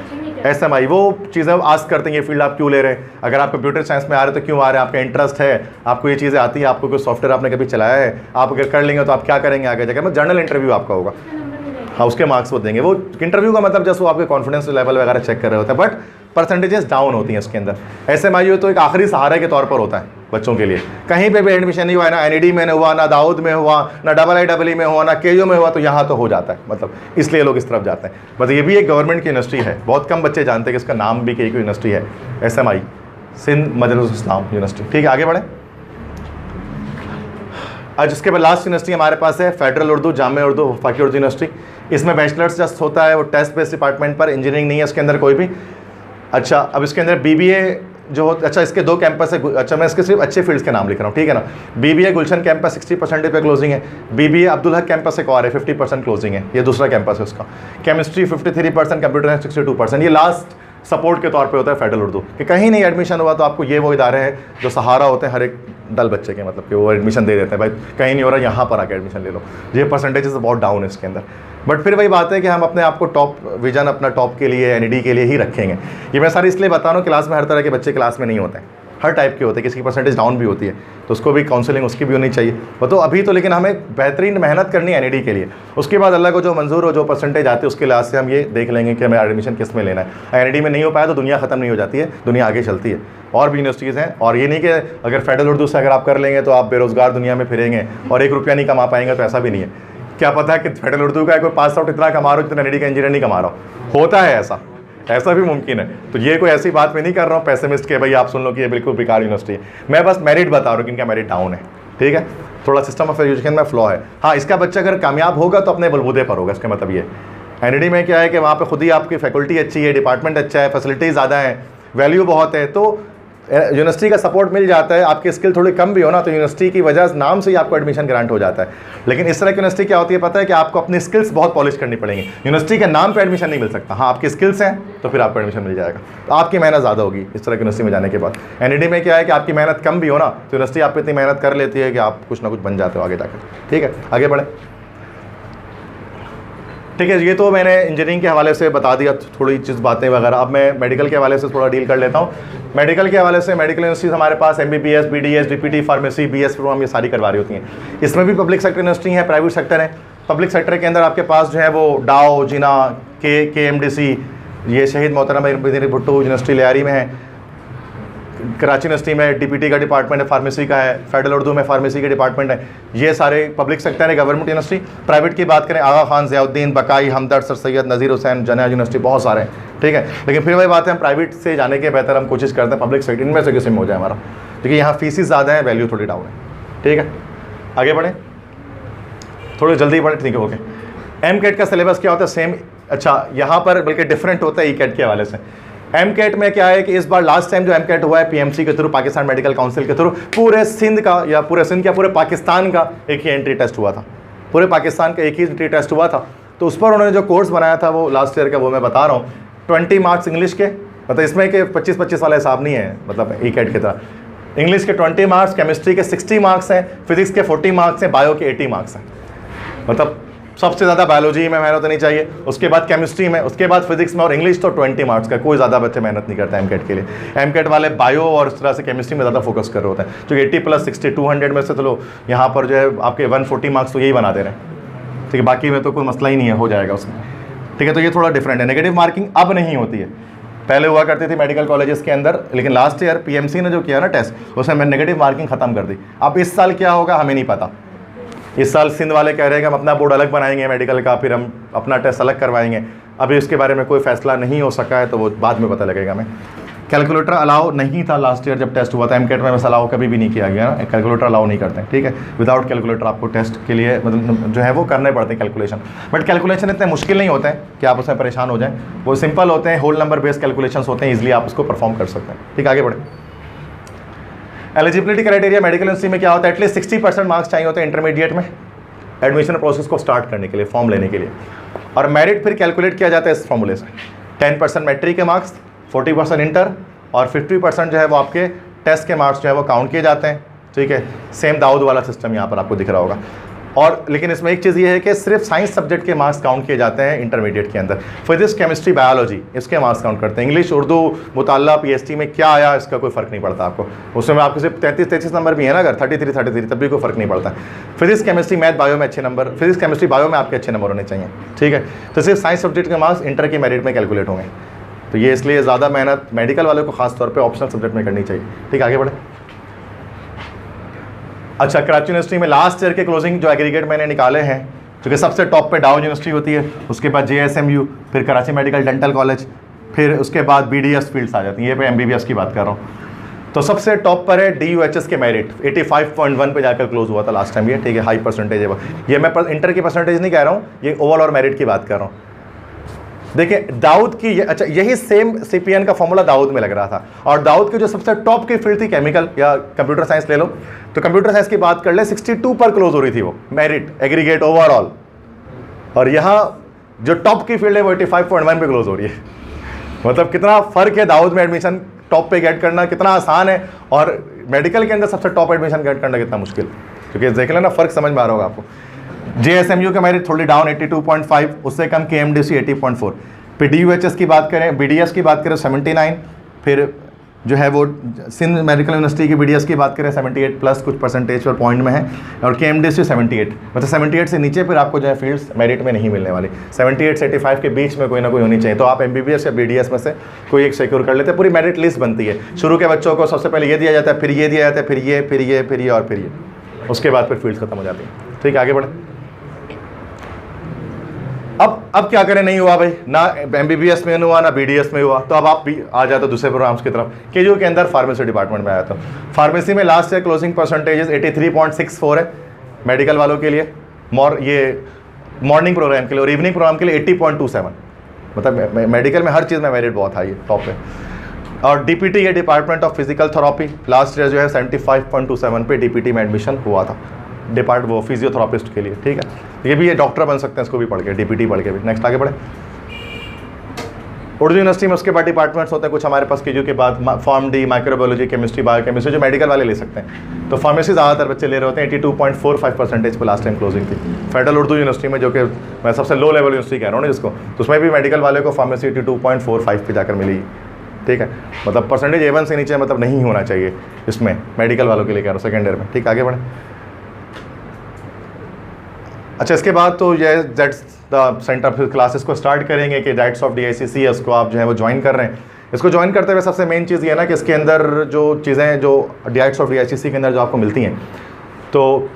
SMI वो चीज़ें आस्क करते हैं, ये फील्ड आप क्यों ले रहे हैं, अगर आप कंप्यूटर साइंस में आ रहे हो तो क्यों आ रहे हैं, आपका इंटरेस्ट है, आपको ये चीज़ें आती है, आपको कोई सॉफ्टवेयर आपने कभी चलाया है, आप अगर कर लेंगे तो आप क्या करेंगे आगे जाकर। मतलब जर्नल इंटरव्यू आपका होगा, हाँ उसके मार्क्स वो देंगे। वो इंटरव्यू का मतलब जस्ट वो आपके कॉन्फिडेंस लेवल वगैरह चेक कर रहे होते हैं, बट परसेंटेजेस डाउन होती हैं इसके अंदर। SMI तो एक आखिरी सहारे के तौर पर होता है बच्चों के लिए, कहीं पे भी एडमिशन नहीं हुआ है, ना NED में हुआ, ना दाऊद में हुआ, ना IIEE में हुआ, ना KU में हुआ, तो यहाँ तो हो जाता है, मतलब इसलिए लोग इस तरफ जाते हैं। बस ये भी एक गवर्नमेंट की यूनिवर्सिटी है, बहुत कम बच्चे जानते हैं कि इसका नाम भी एक यूनिवर्सिटी है, SMI सिंध मदरसतुल इस्लाम यूनिवर्सिटी, ठीक है। आगे बढ़े। आज इसके बाद लास्ट यूनिवर्सिटी हमारे पास है फेडरल उर्दू जामिया उर्दू फ़ाक़ी उर्दू यूनिवर्सिटी। इसमें बैचलर्स जस्ट होता है, वो टेस्ट बेस्ड डिपार्टमेंट पर, इंजीनियरिंग नहीं है इसके अंदर कोई भी। अच्छा, अब इसके अंदर BBA जो हो, अच्छा इसके 2 कैंपस है। अच्छा, मैं इसके सिर्फ अच्छे फील्ड्स के नाम लिख रहा हूँ, ठीक है ना। BBA गुलशन कैंपस 60% पे क्लोजिंग है। BBA अब्दुल हक कैंपस एक और है, 50% क्लोजिंग है, ये दूसरा कैंपस है उसका। Chemistry 53%, computer 62%। ये लास्ट सपोर्ट के तौर पे होता है फेडरल उर्दू, कि कहीं नहीं एडमिशन हुआ तो आपको ये वो इदारे हैं जो सहारा होते हैं हर एक दल बच्चे के, मतलब कि वो एडमिशन दे देते हैं, भाई कहीं नहीं हो रहा यहाँ पर आके एडमिशन ले लो। ये परसेंटेजेस बहुत डाउन है इसके अंदर, बट फिर वही बात है कि हम अपने आप को टॉप विजन अपना टॉप के लिए NED के लिए ही रखेंगे। ये मैं सारी इसलिए बता रहा हूँ, क्लास में हर तरह के बच्चे क्लास में नहीं होते हैं, हर टाइप के होते हैं, किसी की परसेंटेज डाउन भी होती है तो उसको भी काउंसलिंग उसकी भी होनी चाहिए। वो तो अभी तो, लेकिन हमें बेहतरीन मेहनत करनी है NED के लिए, उसके बाद अल्लाह को जो मंजूर हो, जो परसेंटेज आती है उसके लिहाज से हम ये देख लेंगे कि हमें एडमिशन किस में लेना है। NED में नहीं हो पाया तो दुनिया ख़त्म नहीं हो जाती है, दुनिया आगे चलती है, और भी यूनिवर्सिटीज़ हैं। और ये नहीं कि अगर फेडरल उर्दू से अगर आप कर लेंगे तो आप बेरोज़गार दुनिया में फिरेंगे और 1 रुपया नहीं कमा पाएंगे, तो ऐसा भी नहीं है। क्या पता है कि फेडरल उर्दू का कोई पास आउट इतना कमा रहा हो जितना NED का इंजीनियर नहीं कमा रहा हो, होता है ऐसा भी मुमकिन है। तो ये कोई ऐसी बात मैं नहीं कर रहा हूँ पैसेमिस्ट के भाई आप सुन लो कि ये बिल्कुल बेकार यूनिवर्सिटी है, मैं बस मेरिट बता रहा हूँ कि इनका मेरिट डाउन है, ठीक है। थोड़ा सिस्टम ऑफ एजुकेशन में फ्लॉ है। हाँ, इसका बच्चा अगर कामयाब होगा तो अपने बलबूते पर होगा, इसका मतलब ये। NED में क्या है कि वहाँ पर खुद ही आपकी फैकल्टी अच्छी है, डिपार्टमेंट अच्छा है, फैसिलिटीज़ ज़्यादा है, वैल्यू बहुत है, तो यूनिवर्सिटी का सपोर्ट मिल जाता है, आपकी स्किल थोड़ी कम भी हो ना तो यूनिवर्सिटी की वजह नाम से ही आपको एडमिशन ग्रांट हो जाता है। लेकिन इस तरह की यूनिवर्सिटी क्या होती है पता है कि आपको अपनी स्किल्स बहुत पॉलिश करनी पड़ेंगी, यूनिवर्सिटी के नाम पे एडमिशन नहीं मिल सकता। हाँ, आपकी स्किल्स हैं तो फिर आपको एडमिशन मिल जाएगा, तो आपकी मेहनत ज़्यादा होगी इस तरह की यूनिवर्सिटी में जाने के बाद। एनईडी में क्या है कि आपकी मेहनत कम भी हो ना तो यूनिवर्सिटी आप पे इतनी मेहनत कर लेती है कि आप कुछ ना कुछ बन जाते हो आगे जाकर। ठीक है, आगे बढ़े। ठीक है, ये तो मैंने इंजीनियरिंग के हवाले से बता दिया थोड़ी चीज़ बातें वगैरह। अब मैं मेडिकल के हवाले से थोड़ा डील कर लेता हूँ। मेडिकल के हवाले से मेडिकल यूनिवर्सिटीज़ हमारे पास MBBS, BDS, DPT, pharmacy, BS programme ये सारी करवा रही होती हैं। इसमें भी पब्लिक सेक्टर यूनिवर्सिटी है, प्राइवेट सेक्टर है। पब्लिक सेक्टर के अंदर आपके पास जो है वो डाओ, जिना, KMDC, ये शहीद मोहतरम इंजीनियर भुट्टो यूनिवर्सिटी लियारी में है। कराची यूनिवर्सिटी में DPT का डिपार्टमेंट है, फार्मेसी का है। फेडरल उर्दू में फार्मेसी के डिपार्टमेंट है। ये सारे पब्लिक सेक्टर है, गवर्नमेंट यूनिवर्सिटी। प्राइवेट की बात करें, आगा खान, ज़ियाउद्दीन, बकाई, हमदर्द, सर सैयद, नज़ीर हुसैन, जनिया यूनिवर्सिटी, बहुत सारे हैं। ठीक है, लेकिन फिर वही बात है, हम प्राइवेट से जाने के बेहतर हम कोशिश करते हैं पब्लिक सेक्टर इनमें से किसी में हो जाए हमारा, क्योंकि यहाँ फीसिस ज़्यादा है, वैल्यू थोड़ी डाउन है। ठीक है, आगे बढ़ें, थोड़ी जल्दी बढ़े। ठीक है, ओके। MCAT का सिलेबस क्या होता है? सेम। अच्छा, यहाँ पर बल्कि डिफरेंट होता है ECAT के हवाले से। MCAT में क्या है कि इस बार लास्ट टाइम जो MCAT हुआ है PMC के थ्रू, पाकिस्तान मेडिकल काउंसिल के थ्रू, पूरे सिंध का या पूरे सिंध क्या पूरे पाकिस्तान का एक ही एंट्री टेस्ट हुआ था। पूरे पाकिस्तान का एक ही एंट्री टेस्ट हुआ था। तो उस पर उन्होंने जो कोर्स बनाया था वो लास्ट ईयर का, वो मैं बता रहा हूँ। 20 मार्क्स इंग्लिश के, मतलब इसमें कि 25-25 वाला हिसाब नहीं है, मतलब ECAT की तरह। इंग्लिश के 20 मार्क्स, केमिस्ट्री के 60 मार्क्स हैं, फिजिक्स के 40 मार्क्स हैं, बायो के 80 मार्क्स हैं। मतलब सबसे ज़्यादा बायोलॉजी में मेहनत होनी चाहिए, उसके बाद केमिस्ट्री में, उसके बाद फिजिक्स में, और इंग्लिश तो 20 मार्क्स का। कोई ज़्यादा बच्चे मेहनत नहीं करते MCAT के लिए। MCAT वाले बायो और इस तरह से केमिस्ट्री में ज़्यादा फोकस कर रहे होते हैं। तो 80 + 60 200 में से चलो यहाँ पर जो है आपके 140 मार्क्स तो यही बना दे रहे हैं। ठीक है, बाकी में तो कोई मसला ही नहीं है, हो जाएगा उसमें। ठीक है, तो ये थोड़ा डिफरेंट है। नेगेटिव मार्किंग अब नहीं होती है, पहले हुआ करती थी मेडिकल कॉलेजेस के अंदर, लेकिन लास्ट ईयर PMC ने जो किया ना टेस्ट, उसमें मैंने नेगेटिव मार्किंग ख़त्म कर दी। अब इस साल क्या होगा हमें नहीं पता। इस साल सिंध वाले कह रहे हैं कि हम अपना बोर्ड अलग बनाएंगे मेडिकल का, फिर हम अपना टेस्ट अलग करवाएंगे। अभी उसके बारे में कोई फैसला नहीं हो सका है, तो वो बाद में पता लगेगा हमें। कैलकुलेटर अलाउ नहीं था लास्ट ईयर जब टेस्ट हुआ था। MCAT में वैसे अलाउ कभी भी नहीं किया गया ना, कैलकुलेटर अलाउ नहीं करते हैं। ठीक है, विदाउट कैलकुलेटर आपको टेस्ट के लिए मतलब जो है वो करने पड़ते हैं कैलकुलेशन। बट कैलकुलेशन इतने मुश्किल नहीं होते हैं कि आप उसमें परेशान हो जाएँ, वो सिंपल होते हैं, होल नंबर बेस्ड कैलकुलेशन होते हैं, ईजिली आप उसको परफॉर्म कर सकते हैं। ठीक, आगे बढ़े। एलिजिबिलिटी क्राइटेरिया मेडिकल यूनिवर्सिटी में क्या होता है? एटलीस्ट 60% मार्क्स चाहिए होते हैं इंटरमीडिएट में एडमिशन प्रोसेस को स्टार्ट करने के लिए, फॉर्म लेने के लिए। और मेरिट फिर कैलकुलेट किया जाता है इस फॉर्मूले से। 10% मैट्रिक के मार्क्स, 40% इंटर, और 50% जो है वो आपके टेस्ट के मार्क्स जो है वो काउंट किए जाते हैं। ठीक है, सेम दाऊद वाला सिस्टम यहाँ पर आपको दिख रहा होगा। और लेकिन इसमें एक चीज़ ये है कि सिर्फ साइंस सब्जेक्ट के मार्क्स काउंट किए जाते हैं इंटरमीडिएट के अंदर। फिजिक्स, केमिस्ट्री, बायोलॉजी इसके मार्क्स काउंट करते हैं। इंग्लिश, उर्दू, मुताल्ला, PhD में क्या आया इसका कोई फ़र्क नहीं पड़ता आपको। उसमें आपको सिर्फ 33 नंबर भी है ना, अगर 33 तब भी कोई फ़र्क नहीं पड़ता। फिजिक्स, केमिस्ट्री, मैथ, बायो में अच्छे नंबर, फिजिक्स, केमिस्ट्री, बायो में आपके अच्छे नंबर होने चाहिए। ठीक है, तो सिर्फ साइंस सब्जेक्ट के मार्क्स इंटर की मेरिट में कैलकुलेट होंगे। तो ये इसलिए ज़्यादा मेहनत मेडिकल वालों को खास तौर पे ऑप्शनल सब्जेक्ट में करनी चाहिए। ठीक, आगे बढ़े। अच्छा, कराची यूनिवर्सिटी में लास्ट ईयर के क्लोजिंग जो एग्रीगेट मैंने निकाले हैं, क्योंकि सबसे टॉप पे डाउ यूनिवर्सिटी होती है, उसके बाद JSMU, फिर कराची मेडिकल डेंटल कॉलेज, फिर उसके बाद BDS फील्ड्स आ जाती हैं। ये पे MBBS की बात कर रहा हूँ। तो सबसे टॉप पर है DUHS के मेरिट, 85.1 पे जाकर क्लोज हुआ था लास्ट टाइम ये। ठीक है, हाई परसेंटेज है वो। ये मैं इंटर की परसेंटेज नहीं कह रहा हूँ, ये ओवरऑल और मेरिट की बात कर रहा हूँ। देखिए दाऊद की अच्छा यही सेम CPN का फॉर्मूला दाऊद में लग रहा था। और दाऊद की जो सबसे टॉप की फील्ड थी केमिकल या कंप्यूटर साइंस ले लो, तो कंप्यूटर साइंस की बात कर ले 62 पर क्लोज हो रही थी वो मेरिट एग्रीगेट ओवरऑल। और यहाँ जो टॉप की फील्ड है वो 85.1 पे क्लोज हो रही है। मतलब कितना फ़र्क है दाऊद में एडमिशन टॉप पे गेट करना कितना आसान है, और मेडिकल के अंदर सबसे टॉप एडमिशन गेट करना कितना मुश्किल। क्योंकि देख लेना फ़र्क समझ में आ रहा होगा आपको। JSMU का मेरिट थोड़ी डाउन 82.5, उससे कम KMDC 80.4। फिर DUHS की बात करें, BDS की बात करें 79, फिर जो है वो सिंध मेडिकल यूनिवर्सिटी की BDS की बात करें 78 प्लस कुछ परसेंटेज पर पॉइंट में है, और KMDC 78। मतलब 78 से नीचे फिर आपको जो है फील्ड्स मेरिट में नहीं मिलने वाली। 78 से 85 के बीच में कोई ना कोई होनी चाहिए। तो आप MBBS या BDS में से कोई एक सिक्योर कर लेते हैं। पूरी मेरिट लिस्ट बनती है। शुरू के बच्चों को सबसे पहले ये दिया जाता है, फिर ये दिया जाता है, फिर ये, फिर ये, फिर ये और फिर ये, उसके बाद फिर फील्ड्स खत्म हो जाती हैं। ठीक है, आगे बढ़े। अब क्या करें, नहीं हुआ भाई, ना MBBS में हुआ ना BDS में हुआ, तो अब आप भी आ जाते दूसरे प्रोग्राम्स की तरफ। KU के अंदर फार्मेसी डिपार्टमेंट में आया था। फार्मेसी में लास्ट ईयर क्लोजिंग परसेंटेजेस 83.64 है मेडिकल वालों के लिए, ये मॉर्निंग प्रोग्राम के लिए, और इवनिंग प्रोग्राम के लिए 80.27। मतलब मेडिकल में हर चीज़ में मेरिट बहुत हाई है, टॉप है। और डीपीटी ये department of physical therapy last year जो है 75.27 पे डीपीटी में एडमिशन हुआ था, वो फिजियोथेरापिस्ट के लिए, ठीक है। ये भी ये डॉक्टर बन सकते हैं इसको भी पढ़ के, डीपीटी पढ़ के भी। नेक्स्ट आगे बढ़े। उर्दू यूनिवर्सिटी में उसके बाद डिपार्टमेंट्स होते हैं कुछ हमारे पास, केजू के बाद form D, microbiology, chemistry, biochemistry, जो मेडिकल वाले ले सकते हैं। तो फार्मेसी ज़्यादातर बच्चे ले रहे होते हैं, 82.45% पर लास्ट टाइम क्लोजिंग थी फेडरल उर्दू यूनिवर्सिटी में, जो कि मैं सबसे लो लेवल यूनिवर्सिटी कह रहा हूँ ना जिसको, तो उसमें भी मेडिकल वाले को फार्मेसी 82.45 पे जाकर मिली, ठीक है। मतलब परसेंटेज A1 से नीचे मतलब नहीं होना चाहिए इसमें, मेडिकल वालों के लिए कह रहा हूँ सेकेंड ईयर में, ठीक। आगे बढ़े। अच्छा, इसके बाद तो ये दैट्स द सेंटर, फिर क्लासेस को स्टार्ट करेंगे कि डाइट्स ऑफ DICC है, उसको आप जो है वो ज्वाइन कर रहे हैं। इसको ज्वाइन करते हुए सबसे मेन चीज़ ये है ना कि इसके अंदर जो चीज़ें जो डाइट्स ऑफ DICC के अंदर जो आपको मिलती हैं, तो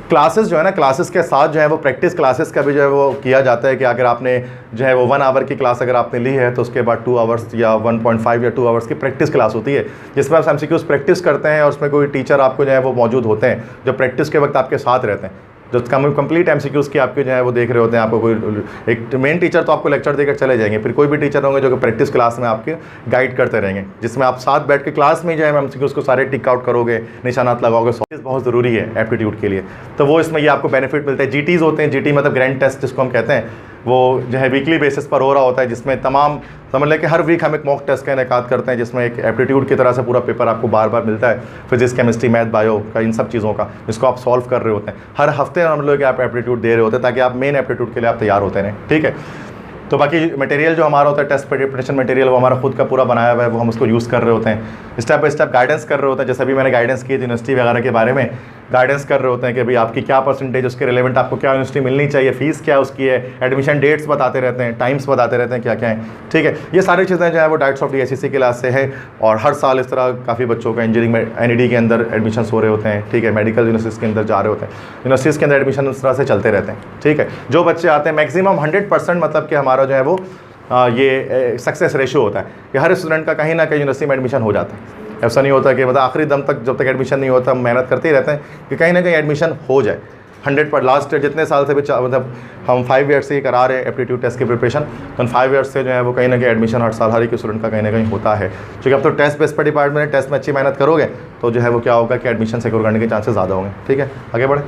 क्लासेस जो है ना, क्लासेस के साथ जो है वो प्रैक्टिस क्लासेस का भी जो है वो किया जाता है कि अगर आपने जो है वो 1 आवर की क्लास अगर आपने ली है तो उसके बाद 2 आवर्स या 1.5 या 2 आवर्स की प्रैक्टिस क्लास होती है, जिसमें आप MCQs प्रैक्टिस करते हैं और उसमें कोई टीचर आपको जो है वो मौजूद होते हैं जो प्रैक्टिस के वक्त आपके साथ रहते हैं, जो कंप्लीट MCQs की आपके जो है वो देख रहे होते हैं। आपको कोई एक मेन टीचर तो आपको लेक्चर देकर चले जाएंगे, फिर कोई भी टीचर होंगे जो कि प्रैक्टिस क्लास में आपके गाइड करते रहेंगे, जिसमें आप साथ बैठ के क्लास में जो है MCQs को सारे टिक आउट करोगे, निशानात लगाओगे। बहुत ज़रूरी है एप्टीट्यूड के लिए, तो वो इसमें ये आपको बेनिफिट मिलता है। GTs होते हैं, GT मतलब ग्रैंड टेस्ट जिसको हम कहते हैं, वो जो है वीकली बेसिस पर हो रहा होता है, जिसमें तमाम समझ लें कि हर वीक हम एक मॉक टेस्ट का इनेकाद करते हैं, जिसमें एक एप्टीट्यूड की तरह से पूरा पेपर आपको बार बार मिलता है, फिजिक्स, केमिस्ट्री, मैथ, बायो का, इन सब चीज़ों का, जिसको आप सॉल्व कर रहे होते हैं। हर हफ्ते हम लोग आप एप्टीट्यूड दे रहे होते हैं ताकि आप मेन एप्टीट्यूड के लिए आप तैयार होते रहें, ठीक है। तो बाकी मटेरियल जो हमारा होता है, टेस्ट प्रिपरेशन मटेरियल, वो हमारा खुद का पूरा बनाया हुआ है, वो हम उसको यूज़ कर रहे होते हैं। स्टेप बाय स्टेप गाइडेंस कर रहे होते हैं, जैसे अभी मैंने गाइडेंस की यूनिवर्सिटी वगैरह के बारे में गाइडेंस कर रहे होते हैं कि भाई आपकी क्या परसेंटेज, उसके रिलेवेंट आपको क्या यूनिवर्सिटी मिलनी चाहिए, फीस क्या उसकी है, एडमिशन डेट्स बताते रहते हैं, टाइम्स बताते रहते हैं क्या क्या है, ठीक है। ये सारी चीज़ें जो है वो डाइट्स ऑफ DICC के क्लास से है, और हर साल इस तरह काफ़ी बच्चों का इंजीनियरिंग में NED के अंदर एडमिशन हो रहे होते हैं, ठीक है। मेडिकल यूनिवर्सिटीज़ के अंदर जा रहे होते हैं, यूनिवर्सिटीज़ के अंदर एडमिशन इस तरह से चलते रहते हैं, ठीक है। जो बच्चे आते हैं मैक्सिमम 100% मतलब कि हमारा जो है वो ये सक्सेस रेशियो होता है कि हर स्टूडेंट का कहीं ना कहीं यूनिवर्सिटी में एडमिशन हो जाता है। ऐसा नहीं होता कि मतलब आखिरी दम तक जब तक एडमिशन नहीं होता हम मेहनत करते ही रहते हैं कि कहीं ना कहीं एडमिशन हो जाए 100 लास्ट जितने साल से भी मतलब हम 5 ईयर्स से ही करा रहे हैं एप्टीट्यूड टेस्ट की प्रिपरेशन, तो 5 ईयर्स से जो है वो कहीं ना कहीं एडमिशन हर साल हर एक स्टूडेंट का कहीं ना कहीं होता है। क्योंकि अब तो टेस्ट बेस पर डिपार्टमेंट है, टेस्ट में अच्छी मेहनत करोगे तो जो है वो क्या होगा कि एडमिशन सिक्योर करने के चांसेस ज़्यादा होंगे, ठीक है। आगे बढ़े।